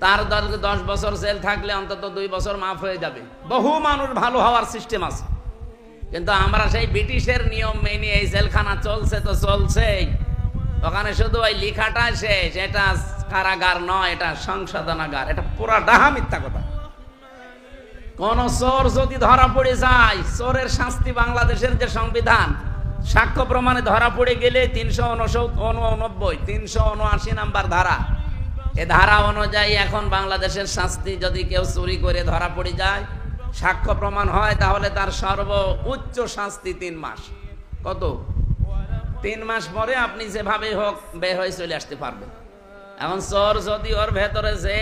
তার 10 বছর জেল থাকলে অন্তত 2 বছর মাফ হয়ে যাবে। বহু মানুষ ভালো হওয়ার সিস্টেম আছে, কিন্তু আমরা সেই ব্রিটিশের নিয়ম মেনে এই জেলখানা চলছে তো চলছেই। ওখানে শুধু ওই লেখাটা শেষ, এটা কারাগার নয়, এটা সংশোধনাগার। এটা পুরা ডাহা মিথ্যা কথা। কোন চোর যদি ধরা পড়ে যায়, চোরের শাস্তি বাংলাদেশের যে সংবিধান, সাক্ষ্য প্রমাণে ধরা পড়ে গেলে 389, 379 নাম্বার ধারা, এ ধারা অনুযায়ী এখন বাংলাদেশের শাস্তি, যদি কেউ চুরি করে ধরা পড়ে যায়, সাক্ষ্য প্রমাণ হয়, তাহলে তার সর্বোচ্চ শাস্তি 3 মাস। কত? 3 মাস পরে আপনি যেভাবে হোক বের হয়ে চলে আসতে পারবেন। এখন চোর যদি ওর ভেতরে যে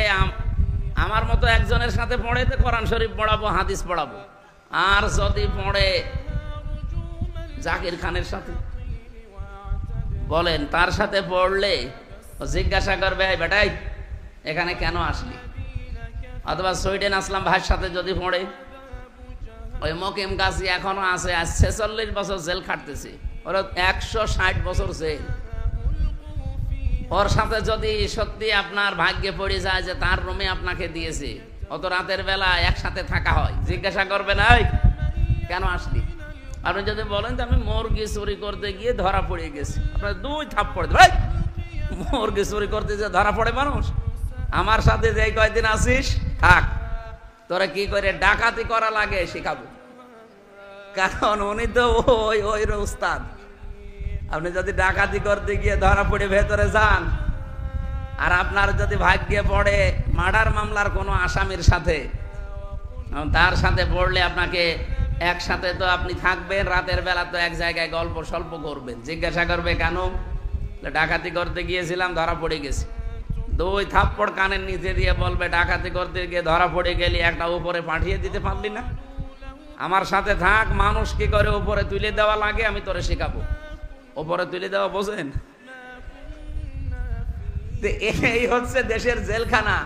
আমার মতো একজনের সাথে পড়ে, তো কোরআন শরীফ পড়াবো, হাদিস পড়াবো। আর যদি পড়ে জাকির খানের সাথে, বলেন তার সাথে পড়লে জিজ্ঞাসা করবে, এই বেটাই এখানে কেন আসলি? অথবা সুইডেন আসলাম ভাইয়ের সাথে যদি পড়ে, ওই মকিম গাছি এখনো আছে, 46 বছর জেল খাটতেছে, ওরা 160 বছর জেল। ওর সাথে যদি সত্যি আপনার ভাগ্যে পড়ে যায় যে তার রুমে আপনাকে দিয়েছে, অত রাতের বেলা একসাথে থাকা হয়, জিজ্ঞাসা করবে না কেন আসলি? আপনি যদি বলেন যে আমি মুরগি চুরি করতে গিয়ে ধরা পড়ে গেছি, আপনার 2 থাপ্পড় দেবে। মুরগি চুরি করতে যে ধরা পড়ে মানুষ, আমার সাথে যে কয়দিন আসিস থাক, তোরা কি করে ডাকাতি করা লাগে শেখাবো। কারণ উনি তো ওই উস্তাদ। আপনি যদি ডাকাতি করতে গিয়ে ধরা পড়ে ভেতরে যান, আর আপনার যদি ভাগ্যে পড়ে মার্ডার মামলার কোনো আসামির সাথে, তার সাথে পড়লে আপনাকে একসাথে তো আপনি থাকবেন, রাতের বেলা তো এক জায়গায় গল্প স্বল্প করবেন। জিজ্ঞাসা করবে কেন? ডাকাতি করতে গিয়েছিলাম, ধরা পড়ে গেছি। 2 থাপ্পড় কানের নিচে দিয়ে বলবে, ডাকাতি করতে গিয়ে ধরা পড়ে গেলি, একটা উপরে পাঠিয়ে দিতে পারলি না? আমার সাথে থাক, মানুষ কি করে উপরে তুলে দেওয়া লাগে আমি তোরে শেখাবো। উপরে তুলে দেওয়া বোঝেন? এই হচ্ছে দেশের জেলখানা।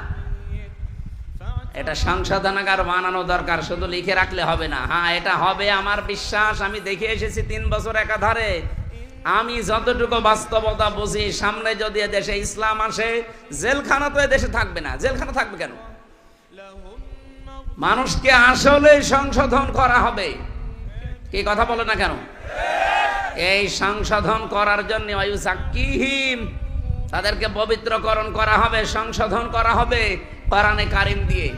এটা সংশোধনাগার বানানো দরকার, শুধু লিখে রাখলে হবে না। হ্যাঁ, এটা হবে আমার বিশ্বাস। আমি দেখে এসেছি 3 বছর একাধারে। আমি যতটুকু বাস্তবতা বুঝি, সামনে যদি দেশে ইসলাম আসে, জেলখানা তো দেশে থাকবে না। জেলখানা থাকবে কেন? মানুষকে আসলে সংশোধন করা হবে। কি কথা বলে না কেন? এই সংশোধন করার জন্য তাদেরকে পবিত্রকরণ করা হবে, সংশোধন করা হবে কোরআনে কারিম দিয়ে।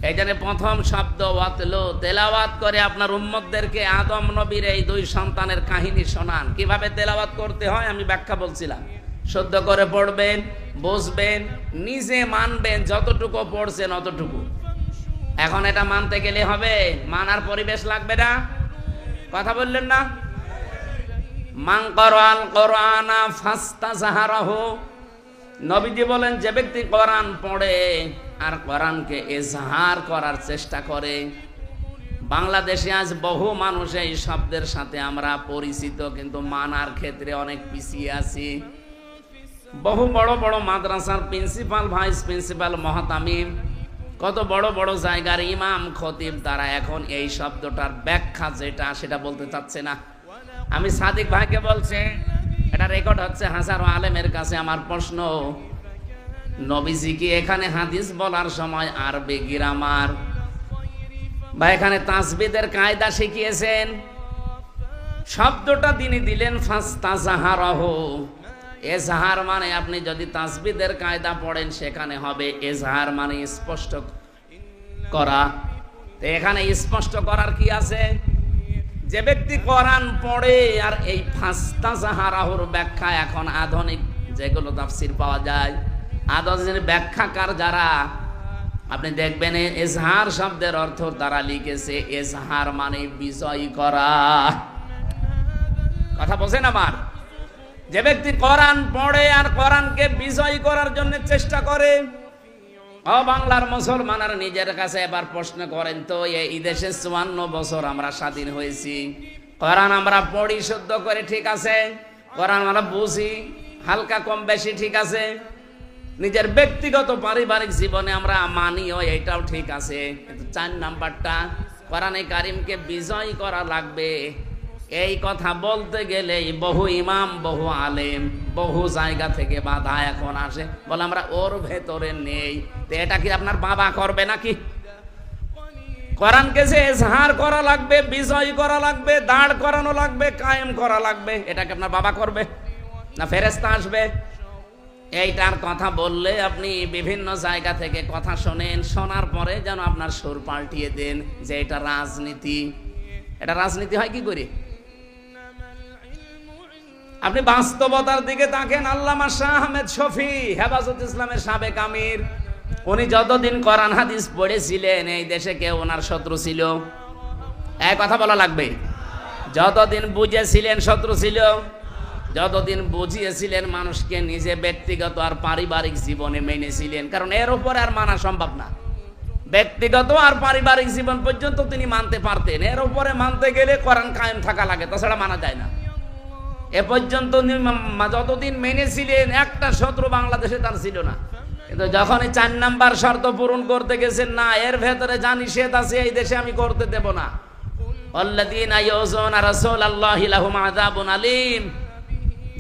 এই জন্য প্রথম শব্দ ওয়াতলু, তেলাওয়াত করে আপনার উম্মতদেরকে আদম নবীর এই 2 সন্তানের কাহিনী শোনান। কিভাবে তেলাওয়াত করতে হয় আমি ব্যাখ্যা বলছিলাম। শুদ্ধ করে পড়বেন, বুঝবেন, নিজে মানবেন, যতটুকু পড়ছেন অতটুকু। এখন এটা মানতে গেলে হবে, মানার পরিবেশ লাগবে না? কথা বললেন না? মান ক্বারাআল কোরআনা ফাস্তাযহারাহু, নবীজি বলেন যে ব্যক্তি কোরআন পড়ে আর কোরআনকে ইজহার করার চেষ্টা করে। বাংলাদেশে আজ বহু মানুষ এই শব্দের সাথে আমরা পরিচিত, কিন্তু মানার ক্ষেত্রে অনেক পিছিয়ে আছি। বহু বড় বড় মাদ্রাসার প্রিন্সিপাল, ভাইস প্রিন্সিপাল, মহাতামিম, কত বড় বড় জায়গার ইমাম, খতিব, তারা এখন এই শব্দটার ব্যাখ্যা যেটা সেটা বলতে চাচ্ছে না। আমি সাদিক ভাইকে বলছি, এটা রেকর্ড হচ্ছে হাজারো আলেমের কাছে। আমার প্রশ্ন, নবীজি কি এখানে হাদিস বলার সময় আরবি গ্রামার বা এখানে তাসবিদের কায়দা শিখিয়েছেন? শব্দটা তিনি দিলেন ফাস্তাযহারাহু। এজহার মানে আপনি যদি তাসবিদের কায়দা পড়েন সেখানে হবে এজহার মানে স্পষ্ট করা। তো এখানে স্পষ্ট করার কি আছে? যে ব্যক্তি কোরআন পড়ে আর এই ফাস্তাযহারাহুর ব্যাখ্যা এখন আধুনিক যেগুলো তাফসীর পাওয়া যায়, আধুনিক ব্যাখ্যাকার যারা, আপনি দেখবেন এজহার শব্দের অর্থ তারা লিখেছে এজহার মানে বিজয় করা। কথা বলছেন আমার? যে ব্যক্তি কোরআন পড়ে আর কোরআনকে বিজয় করার জন্য চেষ্টা করে। ও বাংলার মুসলমানরা নিজের কাছে এবার প্রশ্ন করেন তো, এই দেশে 54 বছর আমরা স্বাধীন হয়েছি, কোরআন আমরা পড়ি শুদ্ধ করে, ঠিক আছে, কোরআন আমরা বুঝি হালকা কম বেশি, ঠিক আছে, নিজের ব্যক্তিগত পারিবারিক জীবনে আমরা মানিও, এটাও ঠিক আছে, কিন্তু 4 নাম্বারটা কোরআনে কারিমকে বিজয় করা লাগবে, এই কথা বলতে গেলে বহু ইমাম, বহু আলেম, বহু জায়গা থেকে বাধা এখন আসে, বলে আমরা ওর ভেতরে নেই। তো এটা কি আপনার বাবা করবে নাকি? কোরআনকে যে ইজহার করা লাগবে, বিজয় করা লাগবে, দাঁড় করানো লাগবে, কায়েম করা লাগবে, এটাকে আপনার বাবা করবে না ফেরেশতা আসবে? এইটার কথা বললে আপনি বিভিন্ন জায়গা থেকে কথা শোনেন, শোনার পরে যেন আপনার সুর পাল্টিয়ে দেন যে এটা রাজনীতি। এটা রাজনীতি হয় কি করে? আপনি বাস্তবতার দিকে তাকেন। আল্লামা শাহ আহমেদ শফি, হেফাজত ইসলামের সাবেক আমির, উনি যতদিন কোরআন হাদিস পড়েছিলেন এই দেশে কেউ ওনার শত্রু ছিল? এক কথা বলা লাগবে। যতদিন বুঝেছিলেন শত্রু ছিল, যতদিন বুঝিয়েছিলেন মানুষকে নিজে ব্যক্তিগত আর পারিবারিক জীবনে মেনেছিলেন, কারণ এর উপরে আর মানা সম্ভব না। ব্যক্তিগত আর পারিবারিক জীবন পর্যন্ত তিনি মানতে পারতেন, এর উপরে মানতে গেলে কোরআন কায়েম থাকা লাগে, তাছাড়া মানা যায় না। এ পর্যন্ত যতদিন মেনেছিলেন একটা শত্রু বাংলাদেশে তার ছিল না, কিন্তু যখন 4 নাম্বার শর্ত পূরণ করতে গেছেন, না এর ভেতরে যা নিষেধ আছে এই দেশে আমি করতে দেব না, আল্লাযীনা ইউযুনা রাসূলাল্লাহি লাহুম আযাবুন আলীম,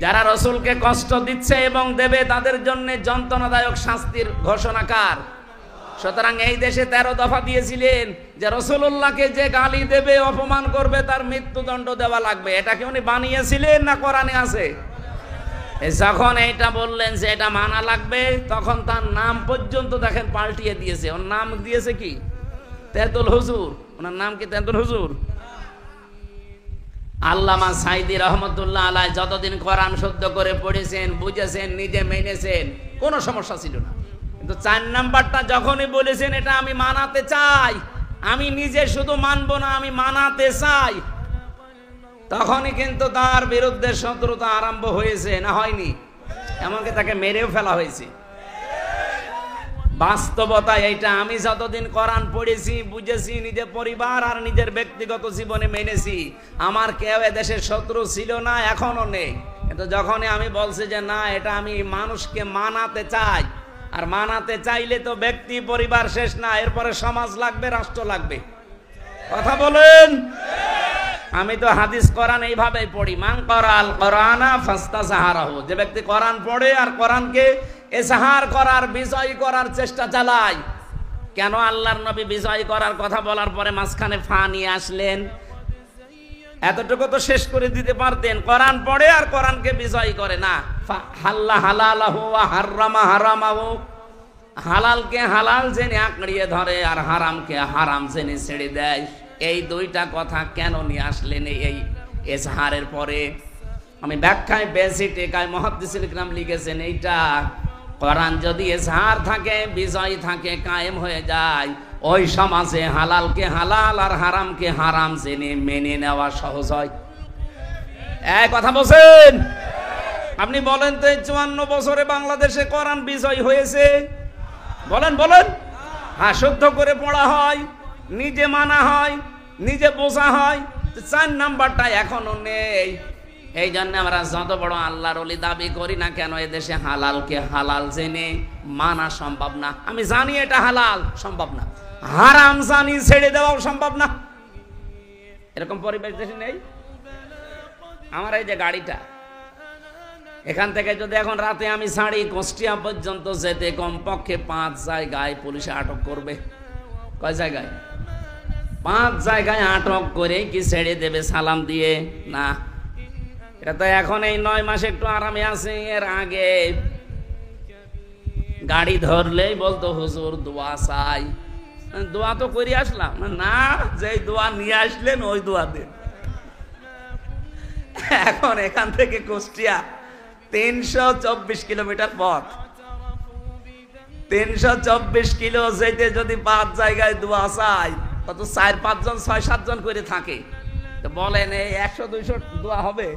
যারা রসুলকে কষ্ট দিচ্ছে এবং দেবে তাদের জন্য যন্ত্রণাদায়ক শাস্তির ঘোষণাকার। সুতরাং এই দেশে 13 দফা দিয়েছিলেন যে রসুল্লাহকে যে গালি দেবে, অপমান করবে তার মৃত্যুদণ্ড দেওয়া লাগবে। এটা কি উনি বানিয়েছিলেন না কোরআনে আছে? যখন এইটা বললেন যে এটা মানা লাগবে, তখন তার নাম পর্যন্ত দেখেন পাল্টিয়ে দিয়েছে। ওর নাম দিয়েছে কি? তেঁতুল হুজুর। ওনার নাম কি তেঁতুল হুজুর? আল্লামা সাইদি রহমতুল্লাহ আলাইহি যতদিন কোরআন শুদ্ধ করে পড়েছেন, বুঝেছেন, নিজে মেনেছেন, কোনো সমস্যা ছিল না। কিন্তু 4 নাম্বারটা যখনই বলেছেন এটা আমি মানাতে চাই, আমি নিজে শুধু মানবো না, আমি মানাতে চাই, তখনই কিন্তু তার বিরুদ্ধে শত্রুতা আরম্ভ হয়েছে, না হয়নি? এমনকি তাকে মেরেও ফেলা হয়েছে। বাস্তবতা এইটা। আমি যতদিন কোরআন পড়েছি, বুঝেছি, নিজের পরিবার আর নিজের ব্যক্তিগত জীবনে মেনেছি, আমার কেউ এদেশের শত্রু ছিল না, এখনো নেই। কিন্তু যখনই আমি বলছি যে না, এটা আমি মানুষকে মানাতে চাই, আর মানাতে চাইলে তো ব্যক্তি পরিবার শেষ না, এরপরে সমাজ লাগবে, রাষ্ট্র লাগবে। কথা বলেন। আমি তো হাদিস কোরআন এইভাবেই পড়ি, মান করাল কোরআনা ফাস্তাসাহারাহু, যে ব্যক্তি কোরআন পড়ে আর কোরআনকে এসাহার করার, বিজয় করার চেষ্টা চালায়। কেন আল্লাহর নবী বিজয় করার কথা বলার পরে মাঝখানে ফা নিয়ে আসলেন? এতটুকু তো শেষ করে দিতে পারতেন, কোরআন পড়ে আর কোরআনকে বিজয় করে না। হাল্লা হালালাহু ওয়া হারামা হারামাহু, হালালকে হালাল জেনে আঁকড়িয়ে ধরে আর হারামকে হারাম জেনে ছেড়ে দেয়। এই দুইটা কথা কেন নিয়ে আসলেন এই এজহারের পরে? আমি ব্যাখ্যায় বেশি টেকায় মুহাদ্দিসুল কিরাম লিখেছেন এইটা, কোরআন যদি এজহার থাকে, বিজয় থাকে, কায়েম হয়ে যায়, ওই সমাজে হালালকে হালাল আর হারামকে হারাম জেনে মেনে নেওয়া সহজ হয়। এই কথা বলছেন? আপনি বলেন তো, 54 বছরে বাংলাদেশে কোরআন বিজয় হয়েছে? বলেন বলেন। হ্যাঁ, শুদ্ধ করে পড়া হয়, নিজে মানা হয়, নিজে বোঝা হয়। 4 নাম্বারটা এখনো নেই। এই জন্য আমরা যত বড় আল্লাহর ওলি দাবি করি না কেন, এদেশে হালালকে হালাল জেনে মানা সম্ভব না। আমি জানি এটা হালাল, সম্ভব না। হারাম জানি, ছেড়ে দেওয়াও সম্ভব না। এরকম পরিবেশ দেশে নেই। আমার এই যে গাড়িটা, এখান থেকে যদি এখন রাতে আমি ছাড়ি, কুষ্টিয়া পর্যন্ত যেতে কমপক্ষে 5 জায়গায় পুলিশে আটক করবে। কয় জায়গায়? 5 জায়গায় আটক করে কি ছেড়ে দেবে সালাম দিয়ে? না। এটা তো এখন এই 9 মাসে একটু আরামে আছে। এর আগে গাড়ি ধরলেই বলতো হুজুর দোয়া চাই। দোয়া তো করে আসলাম না, যে দোয়া নিয়ে আসলেন ওই দোয়া দেন। এখন এখান থেকে কুষ্টিয়া 324 কিলোমিটার পথ, 324 কিলো যেতে যদি 5 জায়গায় দোয়া চাই, কত 4-5 জন 6-7 জন করে থাকে, তো বলেন এই 100-200 দোয়া হবে?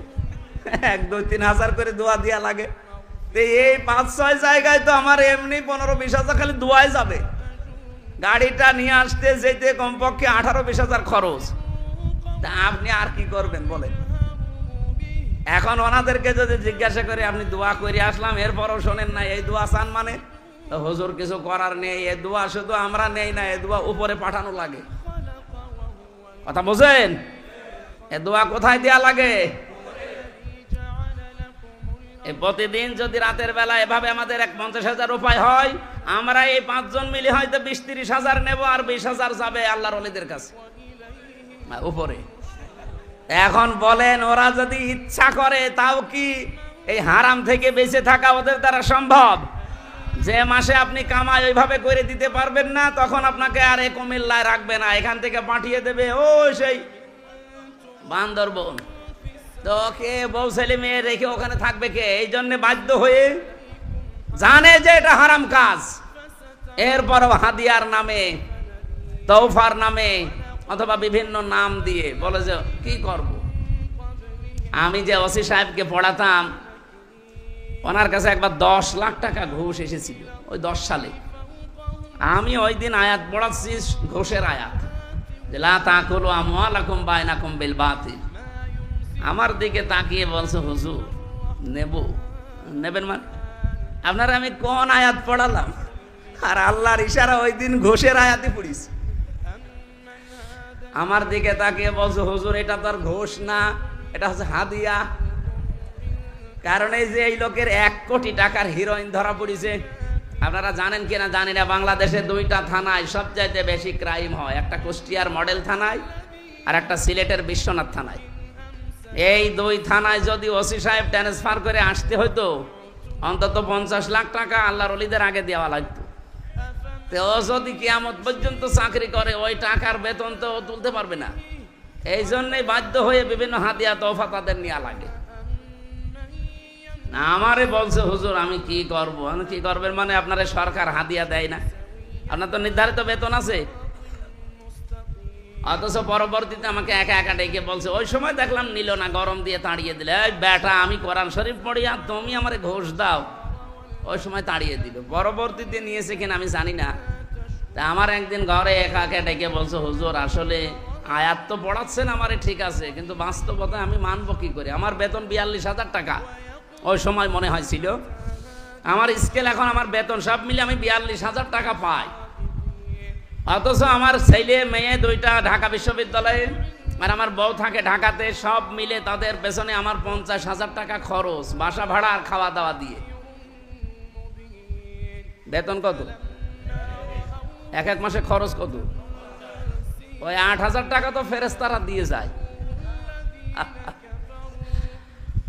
1-2-3 হাজার করে দোয়া দিয়া লাগে। তো এই 5-6 জায়গায় তো আমার এমনি 15-20 হাজার খালি দোয়াই যাবে। গাড়িটা নিয়ে আসতে যেতে কমপক্ষে 18-20 হাজার খরচ। তা আপনি আর কি করবেন বলেন? এখন ওনাদেরকে যদি জিজ্ঞাসা করে আপনি দোয়া করে আসলাম, এরপরও শোনেন না এই দোয়া চান, মানে তো হুজুর কিছু করার নেই, এই দোয়া শুধু আমরা নেই না, এই দোয়া উপরে পাঠানো লাগে। কথা বুঝেন? এই দোয়া কোথায় দেয়া লাগে? প্রতিদিন যদি রাতের বেলা এভাবে আমাদের 50,000 উপায় হয়, আমরা এই 5 জন মিলে হয়তো 20-30 হাজার নেব, আর 20 হাজার যাবে আল্লাহর ওলিদের কাছে উপরে। এখন বলেন, ওরা যদি ইচ্ছা করে তাও কি এই হারাম থেকে বেঁচে থাকা ওদের দ্বারা সম্ভব? যে মাসে আপনি কামাই ওইভাবে করে দিতে পারবেন না, তখন আপনাকে আর এই কুমিল্লায় রাখবে না, এখান থেকে পাঠিয়ে দেবে ও সেই বান্দরবন। তো কে বউ ছেলে মেয়ে রেখে ওখানে থাকবে কে? এই জন্য বাধ্য হয়ে জানে যে এটা হারাম কাজ, এরপরও হাদিয়ার নামে, তৌফার নামে অথবা বিভিন্ন নাম দিয়ে বলে যে কি করব। আমি যে ওসি সাহেবকে পড়াতাম, ওনার কাছে একবার 10 লাখ টাকা ঘুষ এসেছিল ওই 10 সালে। আমি ওই দিন আয়াত পড়াচ্ছি, ঘুষের আয়াত, যে লা তাকুলু আমওয়ালাকুম বাইনাকুম বিল বাতিল। আমার দিকে তাকিয়ে বলছে হুজুর নেব, নেবেন মানে? আপনারা আমি কোন আয়াত পড়ালাম? আর আল্লাহর ইশারা ওই দিন ঘুষের আয়াতই পড়িছি। আমার দিকে তাকিয়ে বলছে হুজুর এটা তো আর ঘুষ না, এটা হচ্ছে হাদিয়া। কারণ এই যে এই লোকের 1 কোটি টাকার হিরোইন ধরা পড়েছে। আপনারা জানেন কিনা জানি না, বাংলাদেশে 2টা থানায় সবচাইতে বেশি ক্রাইম হয়, একটা কুষ্টিয়ার মডেল থানায় আর একটা সিলেটের বিশ্বনাথ থানায়। এই 2 থানায় যদি ওসি সাহেব ট্রান্সফার করে আসতে হইতো, অন্তত 50 লাখ টাকা আল্লাহর ওলিদের আগে দেওয়া লাগতো। তো ও যদি কিয়ামত পর্যন্ত চাকরি করে, ওই টাকার বেতন তো তুলতে পারবে না। এই জন্যই বাধ্য হয়ে বিভিন্ন হাদিয়া তোফা তাদের নেওয়া লাগে। আমারে বলছে হুজুর আমি কি করব, আমি কি করবেন মানে আপনারা সরকার হাদিয়া দেয় না, আপনার তো নির্ধারিত বেতন আছে। অথচ পরবর্তীতে আমাকে একা একা ডেকে বলছে, ওই সময় দেখলাম নিল না, গরম দিয়ে তাড়িয়ে দিলে। এই বেটা আমি কোরআন শরীফ পড়ি আর তুমি আমারে ঘুষ দাও, ওই সময় তাড়িয়ে দিল। পরবর্তীতে নিয়েছে কিনা আমি জানি না। তা আমার একদিন ঘরে একা একা ডেকে বলছে, হুজুর আসলে আয়াত তো পড়াচ্ছেন আমারে ঠিক আছে, কিন্তু বাস্তবতা আমি মানবো কি করে? আমার বেতন 42,000 টাকা ওই সময় মনে হয়েছিল। আমার স্কেল এখন আমার বেতন সব মিলে আমি 42,000 টাকা পাই। অথচ আমার ছেলে মেয়ে দুইটা ঢাকা বিশ্ববিদ্যালয়ে আর আমার বউ থাকে ঢাকাতে, সব মিলে তাদের পেছনে আমার 50,000 টাকা খরচ, বাসা ভাড়া আর খাওয়া দাওয়া দিয়ে। বেতন কত? এক এক মাসে খরচ কত? ওই 8,000 টাকা তো ফেরেশতারা দিয়ে যায়।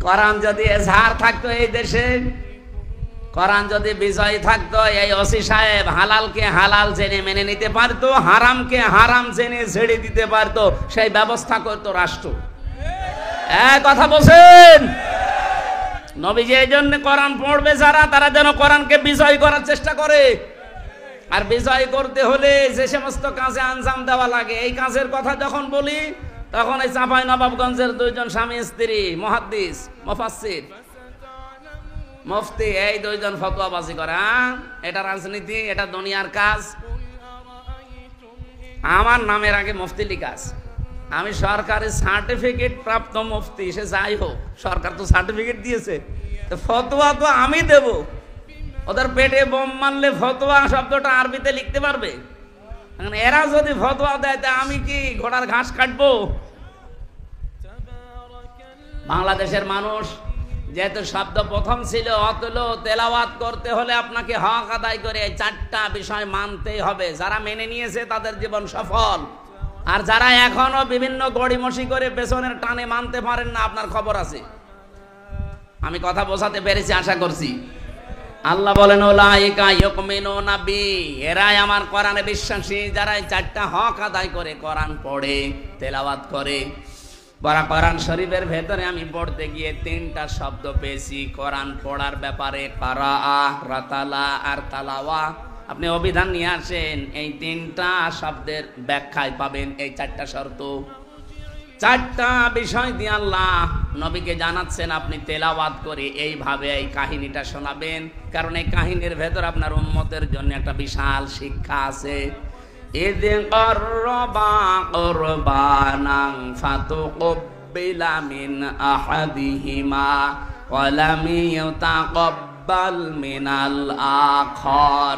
কোরআন যদি এজাহার থাকতো এই দেশে, কোরআন যদি বিজয় থাকতো, এই ওসি সাহেব হালালকে হালাল জেনে মেনে নিতে পারতো, হারামকে হারাম জেনে ছেড়ে দিতে পারতো, সেই ব্যবস্থা করতো রাষ্ট্র। কথা বলছেন? নবীজি এই জন্য কোরআন পড়বে যারা, তারা যেন কোরআনকে বিজয় করার চেষ্টা করে। আর বিজয় করতে হলে যে সমস্ত কাজে আঞ্জাম দেওয়া লাগে, এই কাজের কথা যখন বলি তখন এই চাঁপাই নবাবগঞ্জের দুইজন স্বামী স্ত্রী মুহাদ্দিস, মুফাসসির, মুফতি, এই দুইজন ফতোয়াবাজি করে। এটা রাজনীতি, এটা দুনিয়ার কাজ। আমার নামের আগে মুফতি লেখা আছে। আমি সরকারি সার্টিফিকেট প্রাপ্ত মুফতি, সে যাই হোক, সরকার তো সার্টিফিকেট দিয়েছে, তো ফতোয়া তো আমি দেব। ওদের পেটে বোম মারলে ফতোয়া শব্দটা আরবিতে লিখতে পারবে? এরা যদি ফতোয়া দেয় তা আমি কি ঘোড়ার ঘাস কাটবো? বাংলাদেশের মানুষ যেহেতু শব্দ প্রথম ছিল, অতলো তেলাওয়াত করতে হলে আপনাকে হক আদায় করে এই 4টা বিষয় মানতেই হবে। যারা মেনে নিয়েছে তাদের জীবন সফল, আর যারা এখনো বিভিন্ন গড়িমসি করে পেছনের টানে মানতে পারেন না, আপনার খবর আছে। আমি কথা বোঝাতে পেরেছি আশা করছি। আল্লাহ বলেন উলাইকা ইউমিনুনা বি, এরাই আমার কোরআনে বিশ্বাসী, যারা এই 4টা হক আদায় করে, কোরআন পড়ে, তেলাওয়াত করে। কোরআন শরীফের ভেতরে আমি পড়তে গিয়ে 3টা শব্দ পেয়েছি কোরআন পড়ার ব্যাপারে, কারাআ, রাতালা আর তালাওয়া। আপনি অভিধান নিয়ে আসেন, এই 3টা শব্দের ব্যাখ্যায় পাবেন এই 4টা শর্ত। 4টা বিষয় দিয়ে আল্লাহ নবীকে জানাচ্ছেন আপনি তেলাওয়াত করে এইভাবে এই কাহিনীটা শোনাবেন, কারণ এই কাহিনীর ভেতর আপনার উম্মতের জন্য একটা বিশাল শিক্ষা আছে। إذ قربا قربانا فتقبل من أحدهما ولم يتقبل من الآخر।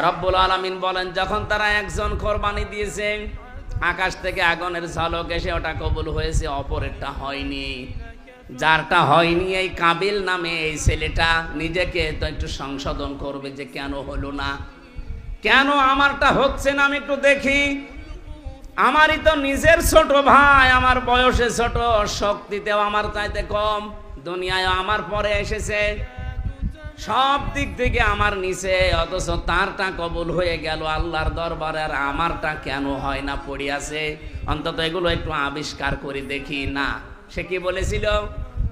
রব্বুল আলামিন বলেন, যখন তারা একজন কোরবানি দিয়েছে, আকাশ থেকে আগুনের ঝলক এসে ওটা কবুল হয়েছে, অপরেরটা হয়নি। যারটা হয়নি, এই কাবিল নামে এই ছেলেটা নিজেকে তো একটু সংশোধন করবে যে কেন হলো না, কেন আমারটা হচ্ছে না, আমি একটু দেখি। আমারই তো নিজের ছোট ভাই, আমার বয়সে ছোট, শক্তিতেও আমার চাইতে কম, দুনিয়ায় আমার পরে এসেছে, সব দিক থেকে আমার নিচে, অথচ তারটা কবুল হয়ে গেল আল্লাহর দরবারে, আর আমারটা কেন হয় না, পড়ে আছে। অন্তত এগুলো একটু আবিষ্কার করে দেখি না। সে কি বলেছিল?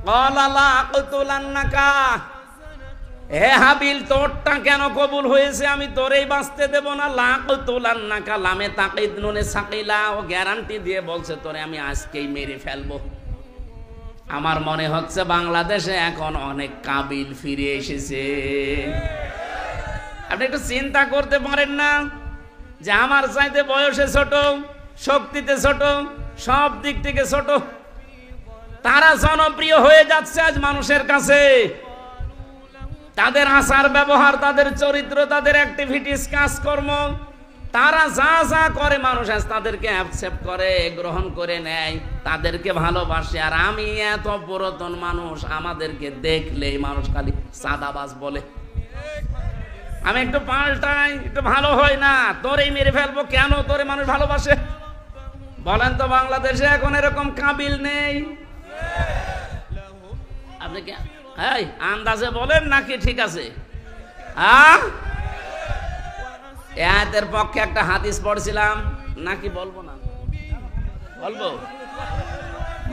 ক্বালা লা আকতুলান্নাকা, হে হাবিল, তোরটা কেন কবুল হয়েছে, আমি তোরেই বাঁচতে দেব না। লাকুতুলান্নাকা, লামে তাকিদ নুনে সাকিলা, ও গ্যারান্টি দিয়ে বলছে তোরে আমি আজকেই মেরে ফেলবো। আমার মনে হচ্ছে বাংলাদেশে এখন অনেক কাবিল ফিরে এসেছে। আপনি একটু চিন্তা করতে পারেন না যে আমার চাইতে বয়সে ছোট, শক্তিতে ছোট, সব দিক থেকে ছোট, তারা জনপ্রিয় হয়ে যাচ্ছে আজ মানুষের কাছে। তাদের আচার ব্যবহার, তাদের চরিত্র, তাদের অ্যাক্টিভিটিস, কাজকর্ম, তারা যা যা করে মানুষ আজ তাদেরকে অ্যাকসেপ্ট করে, গ্রহণ করে নেয়, তাদেরকে ভালোবাসে। আর আমি এত পুরাতন মানুষ, আমাদেরকে দেখলেই মানুষ খালি সাদাবাজ বলে। আমি একটু পাল্টাই, একটু ভালো হয় না, তোরেই মেরে ফেলবো। কেন তোরে মানুষ ভালোবাসে বলেন তো? বাংলাদেশে এখন এরকম কাবিল নেই। আপনি কি এই আন্দাজে বলেন নাকি ঠিক আছে? এর পক্ষে একটা হাদিস পড়ছিলাম, নাকি বলবো না? বলবো?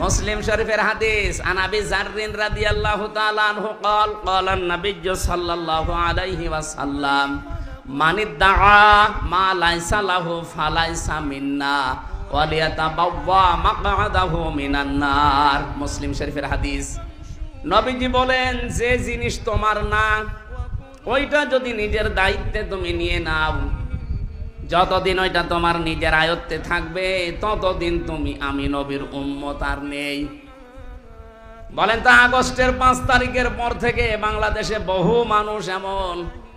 মুসলিম শরীফের হাদিস, আন আবি যাররিন রাদিয়াল্লাহু তাআলা আনহু قال قال النبي صلى الله عليه وسلم من ادعى ما ليس له فليس منا ওয়ালিয়াতাবাওয়া মাকআদাহু মিনান নার। মুসলিম শরীফের হাদিস। নবীজি বলেন, যে জিনিস তোমার না ওইটা যদি নিজের দায়িত্বে তুমি নিয়ে নাও, যতদিন ওইটা তোমার নিজের আয়ত্তে থাকবে ততদিন তুমি আমি নবীর উম্মত আর নেই। বলেন তো, আগস্টের 5 তারিখের পর থেকে বাংলাদেশে বহু মানুষ এমন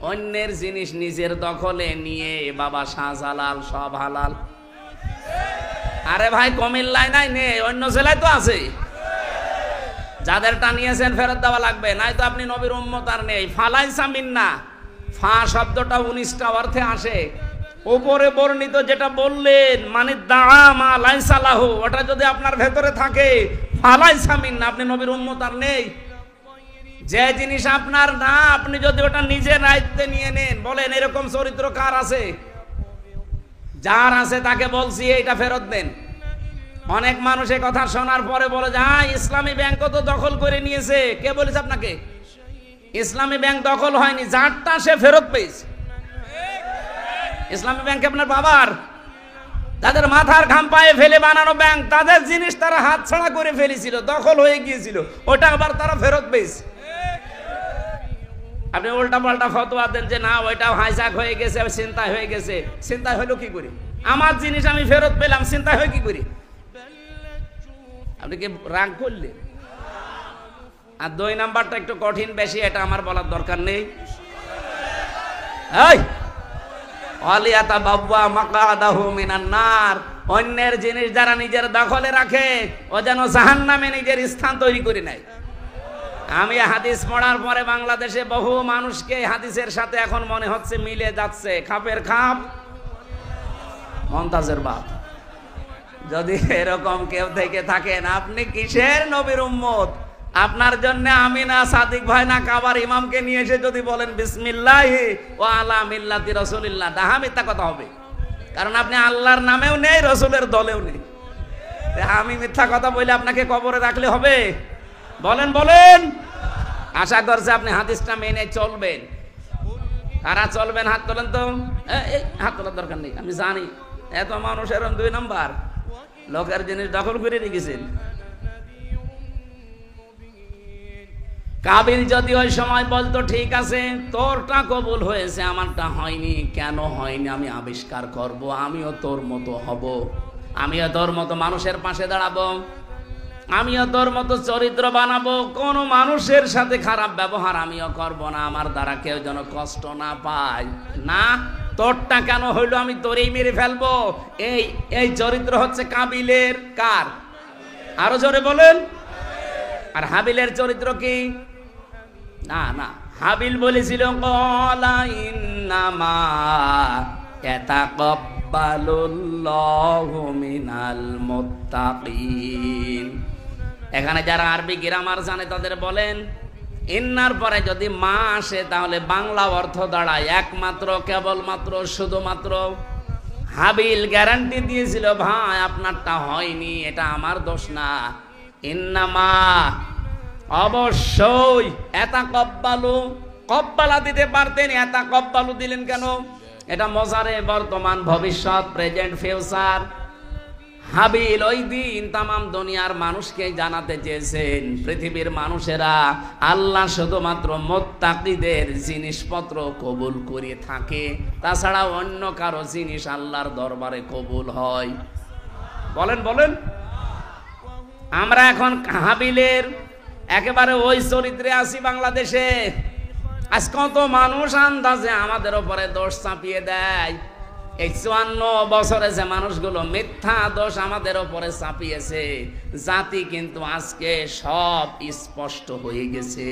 অন্যের জিনিস নিজের দখলে নিয়ে বাবা শাহজালাল সব হালাল। আরে ভাই, কুমিল্লায় নাই নেই, অন্য জেলায় তো আছে। যাদেরটা নিয়েছেন ফেরত দেওয়া লাগবে, নাই তো আপনি নবীর উম্মত আর নেই। ফালাইসা মিন্না, ফা শব্দটা 19টা অর্থে আসে। উপরে বর্ণিত যেটা বললেন, মানে দাআ মা লাইসা লাহু, ওটা যদি আপনার ভেতরে থাকে ফালাইসা মিন্না, আপনি নবীর উম্মত আর নেই। যে জিনিস আপনার না, আপনি যদি ওটা নিজের দায়িত্বে নিয়ে নেন, বলেন এরকম চরিত্র কার আছে? যার আছে তাকে বলছি এইটা ফেরত দেন। অনেক মানুষ এই কথা শোনার পরে বলে যে হ্যাঁ, ইসলামী ব্যাংকও তো দখল করে নিয়েছে। কে বলেছে আপনাকে? ইসলামী ব্যাংক দখল হয়নি, যারটা সে ফেরত পেয়েছে। ইসলামী ব্যাংক আপনার বাবার, তাদের মাথার ঘাম পায়ে ফেলে বানানো ব্যাংক, তাদের জিনিস তারা হাতছাড়া করে ফেলেছিল, দখল হয়ে গিয়েছিল, ওটা আবার তারা ফেরত পেয়েছে। আপনি উল্টা পাল্টা ফতোয়া দেন যে না, ওইটাও হাইজাক হয়ে গেছে, চিন্তা হয়ে গেছে। চিন্তা হলো কি করে? আমার জিনিস আমি ফেরত পেলাম, চিন্তা হয় কি করে? আপনি কি রাগ করলেন? আর 2 নাম্বারটা একটু কঠিন বেশি, এটা আমার বলার দরকার নেই। এই ওয়ালিয়াতাবাওয়া মাকআদাহু মিনান নার, অন্যের জিনিস যারা নিজের দখলে রাখে ও যেন জাহান্নামে নিজের স্থান তৈরি করে নেয়। আমি হাদিস পড়ার পরে বাংলাদেশে বহু মানুষকে হাদিসের সাথে এখন মনে হচ্ছে মিলে যাচ্ছে। খাপের খাপ মমতাজের বাপ। যদি এরকম কেউ থেকে থাকেন, আপনি কিসের নবীর উম্মত? আপনার জন্য আমি না সাদিক ভাই না কাবার ইমামকে নিয়ে এসে যদি বলেন বিসমিল্লাহি ওয়া আলা মিল্লাতি রাসূলিল্লাহ, ডাহা মিথ্যা কথা হবে। কারণ আপনি আল্লাহর নামেও নেই, রসুলের দলেও নেই। আমি মিথ্যা কথা বলে আপনাকে কবরে রাখলে হবে? বলেন বলেন। আশা করছে আপনি হাদিসটা মেনে চলবেন। কারা চলবেন হাত তোলেন তো। এই হাত তোলার দরকার নেই, আমি জানি এত মানুষ এরকম 2 নাম্বার লোকের জিনিস দখল করে রেখেছেন। কাবিল যদি ওই সময় বলতো ঠিক আছে, তোরটা কবুল হয়েছে, আমারটা হয়নি, কেন হয়নি আমি আবিষ্কার করব, আমিও তোর মতো হব, আমিও তোর মতো মানুষের পাশে দাঁড়াবো, আমিও তোর মতো চরিত্র বানাবো, কোন মানুষের সাথে খারাপ ব্যবহার আমিও করব না, আমার দ্বারা কেউ যেন কষ্ট না পায়। না, তোরটা কেন হইলো, আমি তোরেই মেরে ফেলবো। এই চরিত্র হচ্ছে কাবিলের। কার? আরো জোরে বলেন। আর হাবিলের চরিত্র কি? না না, হাবিল বলেছিল ক্বালা ইন্নামা ইয়াতাকাব্বালুল্লাহু মিনাল মুত্তাকিন। এখানে যারা আরবি গ্রামার জানে তাদের বলেন, ইন্নার পরে যদি মা আসে তাহলে বাংলা অর্থ দাঁড়ায় একমাত্র, কেবলমাত্র, শুধুমাত্র। হাবিল গ্যারান্টি দিয়েছিল, ভাই আপনারটা হয়নি, এটা আমার দোষ না। ইন্নামা অবশ্যই, ইয়াতাকাব্বালু, কব্বালা দিতে পারতেন, ইয়াতাকাব্বালু দিলেন কেন? এটা মজারে বর্তমান, ভবিষ্যৎ, প্রেজেন্ট, ফিউচার। হাবিল ওই দিন তামাম দুনিয়ার মানুষকে জানাতে চেয়েছেন, পৃথিবীর মানুষেরা আল্লাহ শুধুমাত্র মুত্তাকিদের জিনিসপত্র কবুল করে থাকে, তাছাড়া অন্য কারো জিনিস আল্লাহর দরবারে কবুল হয়। বলেন বলেন। আমরা এখন হাবিলের একেবারে ওই চরিত্রে আছি বাংলাদেশে। আজ কত মানুষ আন্দাজে আমাদের উপরে দোষ চাপিয়ে দেয়। এই 54 বছরে যে মানুষগুলো মিথ্যা দোষ আমাদের উপরে চাপিয়েছে, জাতি কিন্তু আজকে সব স্পষ্ট হয়ে গেছে।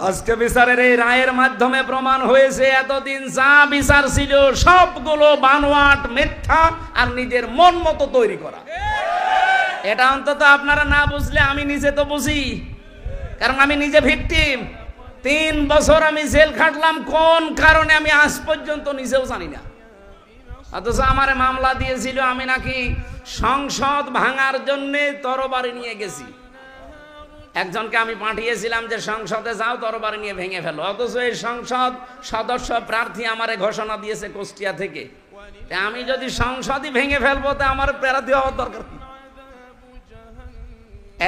আজকে বিচারের এই রায়ের মাধ্যমে প্রমাণ হয়েছে, এতদিন যা বিচার ছিল সবগুলো বানোয়াট, মিথ্যা আর নিজের মন মতো তৈরি করা। এটা অন্তত আপনারা না বুঝলে আমি নিজে তো বুঝি, কারণ আমি নিজে ভিকটিম। 3 বছর আমি জেল খাটলাম, কোন কারণে আমি আজ পর্যন্ত নিজেও জানি না। অথচ আমারে মামলা দিয়েছিল আমি নাকি সংসদ ভাঙার জন্য তরবারি নিয়ে গেছি। একজনকে আমি পাঠিয়েছিলাম যে সংসদে যাও, তরবারি নিয়ে ভেঙে ফেলো। অথচ এই সংসদ সদস্য প্রার্থী আমারে ঘোষণা দিয়েছে কুষ্টিয়া থেকে। আমি যদি সংসদই ভেঙে ফেলবো তা আমার প্রার্থী হওয়ার দরকার।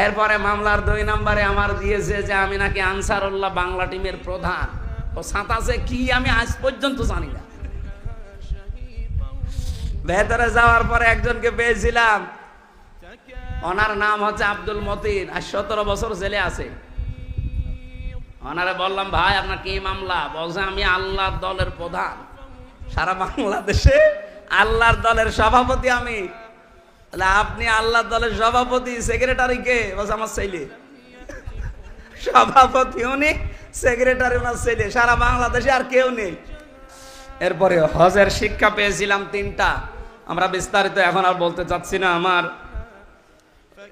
এরপরে মামলার 2 নম্বরে আমার দিয়েছে যে আমি নাকি আনসারুল্লাহ বাংলা টিমের প্রধান। ও সাতাশে কি আমি আজ পর্যন্ত জানি না। ভেতরে যাওয়ার পরে একজনকে পেয়েছিলাম, ওনার নাম হচ্ছে আব্দুল মতিন, আর 17 বছর জেলে আছে। ওনারে বললাম ভাই আপনার কি মামলা? বলছে আমি আল্লাহর দলের প্রধান, সারা বাংলাদেশে আল্লাহর দলের সভাপতি আমি। আপনি আল্লাহর দলের সভাপতি, সেক্রেটারি কে? বলছে আমার ছেলে। সভাপতি উনি, সেক্রেটারি ওনার ছেলে, সারা বাংলাদেশে আর কেউ নেই। এরপরে হজের শিক্ষা পেয়েছিলাম 3টা। আমরা বিস্তারিত এখন আর বলতে চাচ্ছি না। আমার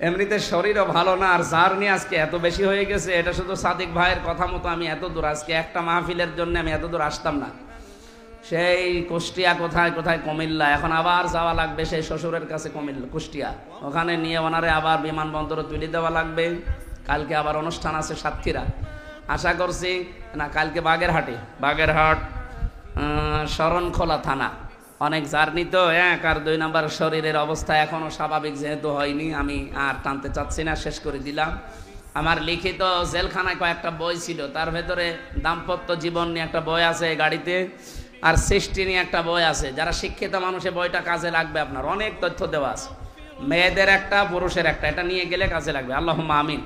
এমনিতে শরীরও ভালো না, আর জার্নি আজকে এত বেশি হয়ে গেছে। এটা শুধু সাদিক ভাইয়ের কথা মতো আমি এত দূর, আজকে একটা মাহফিলের জন্য আমি এত দূর আসতাম না। সেই কুষ্টিয়া কোথায় কোথায় কুমিল্লা, এখন আবার যাওয়া লাগবে সেই শ্বশুরের কাছে কুষ্টিয়া, ওখানে নিয়ে ওনারে আবার বিমানবন্দরে তুলে দেওয়া লাগবে। কালকে আবার অনুষ্ঠান আছে সাতক্ষীরা। আশা করছি না, কালকে বাগেরহাট শরণখোলা থানা। অনেক জার্নি তো, 1 আর 2 নম্বর শরীরের অবস্থা এখনো স্বাভাবিক যেহেতু হয়নি, আমি আর টানতে চাচ্ছি না, শেষ করে দিলাম। আমার লিখিত জেলখানায় কয়েকটা বই ছিল, তার ভেতরে দাম্পত্য জীবন নিয়ে একটা বই আছে গাড়িতে, আর সৃষ্টি নিয়ে একটা বই আছে। যারা শিক্ষিত মানুষের বইটা কাজে লাগবে, আপনার অনেক তথ্য দেওয়া আছে, মেয়েদের একটা পুরুষের একটা, এটা নিয়ে গেলে কাজে লাগবে। আল্লাহুম্মা আমিন।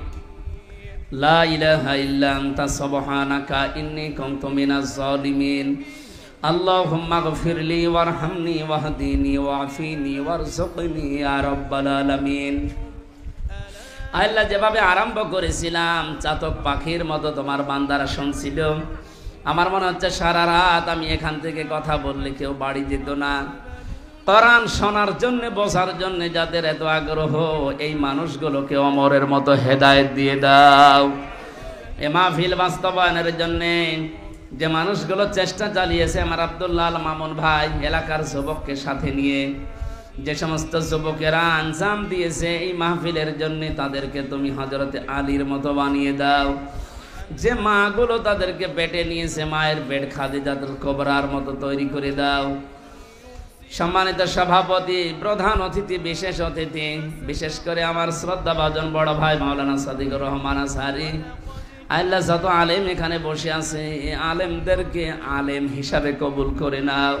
লা ইলাহা ইল্লা আনতা সুবহানাকা ইন্নী কুনতু মিনাজ জালিমিন। আল্লাহুম্মা গফিরলি ওয়ারহামনি ওয়াহদিনি ওয়াফিনি ওয়ারযুকনি ইয়া রাব্বাল আলামিন। আল্লাহ, যেভাবে আরম্ভ করেছিলাম চাতক পাখির মতো তোমার বান্দারা শুনছিল। আমার মনে হচ্ছে সারা রাত আমি এখান থেকে কথা বললে কেউ বাড়ি যেত না। কোরআন শোনার জন্য, বোঝার জন্য যাদের এত আগ্রহ, এই মানুষগুলোকে অমরের মতো হেদায়েত দিয়ে দাও। এ মাহফিল বাস্তবায়নের জন্য যে মানুষগুলো চেষ্টা চালিয়েছে, আমার আব্দুল্লাহ আল মামুন ভাই এলাকার যুবককে সাথে নিয়ে, যে সমস্ত যুবকেরা আঞ্জাম দিয়েছে এই মাহফিলের জন্য, তাদেরকে তুমি হযরতে আলীর মতো বানিয়ে দাও। যে মাগুলো তাদেরকে পেটে নিয়েছে, মায়ের পেট খাদিজাতুল কুবরার মতো তৈরি করে দাও। সম্মানিত সভাপতি, প্রধান অতিথি, বিশেষ অতিথি, বিশেষ করে আমার শ্রদ্ধাভাজন বড় ভাই মাওলানা সাদিকুর রহমান আজহারি, আল্লাহ যত আলেম এখানে বসে আছে, এই আলেমদেরকে আলেম হিসাবে কবুল করে নাও।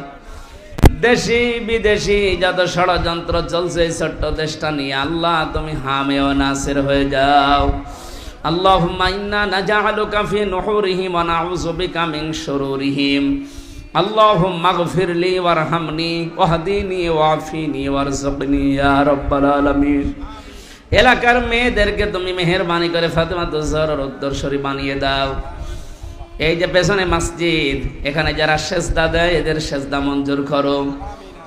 দেশি বিদেশি যত ষড়যন্ত্র চলছে এই ছোট্ট দেশটা নিয়ে, আল্লাহ তুমি হামে ও নাসির হয়ে যাও। আল্লাহুম্মা ইন্না নাজআলুকা ফি নুহুরিহিম ওয়া নাউযু বিকা মিন শুরুরিহিম। আল্লাহুম্মা গফিরলি ওয়ারহামনি ওয়াহদিনি ওয়াফিনি ওয়ারযুকনি ইয়া রাব্বাল আলামিন। এলাকার মেয়েদেরকে তুমি মেহেরবানি করে ফাতেমাতুজ জহরার উত্তরসূরি বানিয়ে দাও। এই যে পেছনে মসজিদ, এখানে যারা সেজদা দেয় এদের সেজদা মঞ্জুর করো।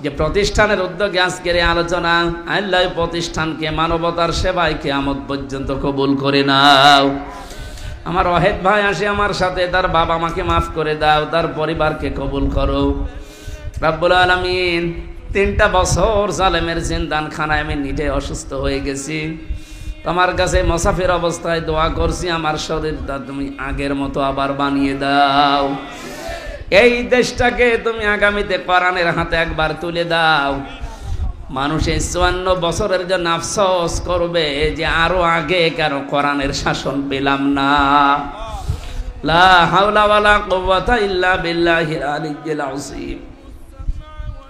যে প্রতিষ্ঠানের উদ্যোগে আজকের এই আলোচনা, আল্লাহ প্রতিষ্ঠানকে মানবতার সেবায় কিয়ামত পর্যন্ত কবুল করে নাও। আমার ওয়াহেদ ভাই আসে আমার সাথে, তার বাবা মাকে মাফ করে দাও, তার পরিবারকে কবুল করো রব্বুল আলামিন। 3টা বছর জালেমের জিন্দানখানায় আমি নিজে অসুস্থ হয়ে গেছি। তোমার কাছে মুসাফির অবস্থায় দোয়া করছি, আমার শরীরটা তুমি আগের মতো আবার বানিয়ে দাও। এই দেশটাকে তুমি আগামীতে কোরআনের হাতে একবার তুলে দাও। মানুষ এই 54 বছরের জন্য আফসোস করবে যে আরো আগে কেন কোরআনের শাসন পেলাম না। লা হাওলা ওয়ালা কুওয়াতা ইল্লা বিল্লাহিল আলিয়্যিল আযীম।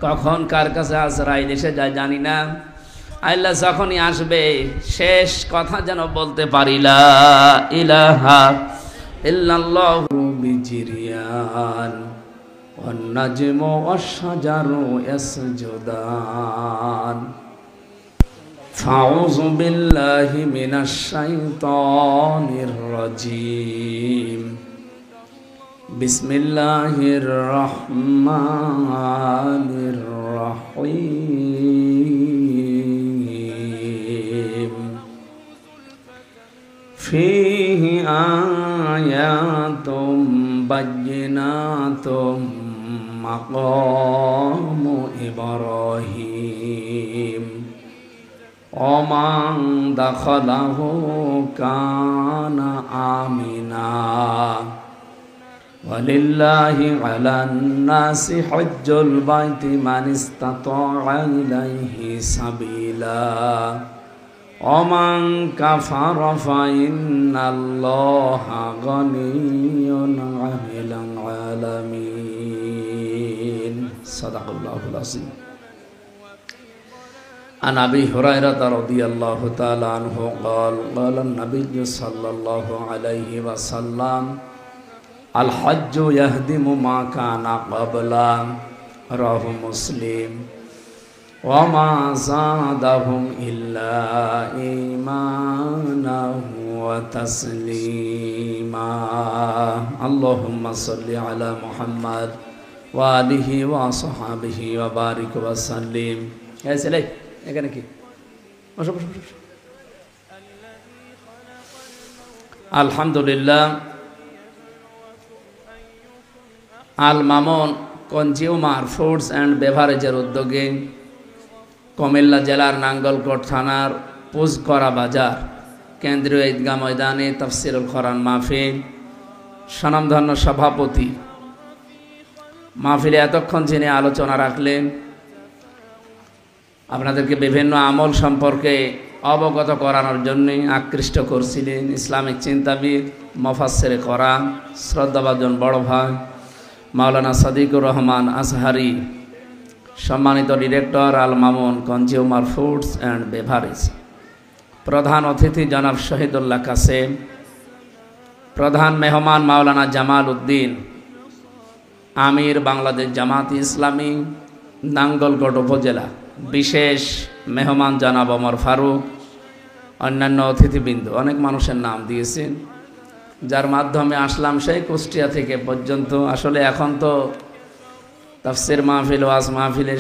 কখন কার কাছে আজরাইল এসে যায় জানি না। আল্লাহ যখনই আসবে শেষ কথা যেন বলতে পারি, লা ইলাহা ইল্লাল্লাহু বিজিরিয়ান ওয়ান নাজমু ওয়াশ-শাজারু ইয়াসজুদান। ফাউযু বিল্লাহি মিনাশ শাইতানির রাজীম। বিসমিল্লাহির রহমানির রহিম। ফীহি আয়াতুম বায়্যিনাতুম مقام إبراهيم ومن دخله كان آمنا ولله على الناس حج البيت من استطاع إليه سبيلا ومن كفر فإن الله غني عن العالمين صدق الله العظيم. عن أبي هريرة رضي الله تعالى عنه قال قال النبي صلى الله عليه وسلم الحج يهدم ما كان قبله رواه مسلم وما زادهم إلا إيمانا وتسليما اللهم صل على محمد وآله وصحبه وبارك وسلم. يا سلام এখানে কি বসো বসো বসো। আলহামদুলিল্লাহ Al Mamun consumer foods and বেভারেজের উদ্যোগে কুমিল্লা জেলার নাঙ্গলকোট থানার পুজকরা বাজার কেন্দ্রীয় ঈদগাহ ময়দানে তাফসিরুল কোরআন মাহফিল স্বনামধন্য সভাপতি মাহফিলে এতক্ষণ যিনি আলোচনা রাখলেন আপনাদেরকে বিভিন্ন আমল সম্পর্কে অবগত করানোর জন্য আকৃষ্ট করছিলেন ইসলামিক চিন্তাবিদ মুফাসসিরে কোরআন শ্রদ্ধাভাজন বড় ভাই মাওলানা সাদিকুর রহমান আজহারি, সম্মানিত director Al Mamun consumer foods and beverage, প্রধান অতিথি জনাব শহীদুল্লাহ কাসেম, প্রধান মেহমান মাওলানা জামাল উদ্দিন, আমির বাংলাদেশ জামাত ইসলামী নাঙ্গলকোট উপজেলা, বিশেষ মেহমান জনাব ওমর ফারুক, অন্যান্য অতিথিবৃন্দ, অনেক মানুষের নাম দিয়েছেন যার মাধ্যমে আসলাম সেই কুষ্টিয়া থেকে পর্যন্ত। আসলে এখন তো তাফসির মাহফিল ওয়াজ মাহফিলের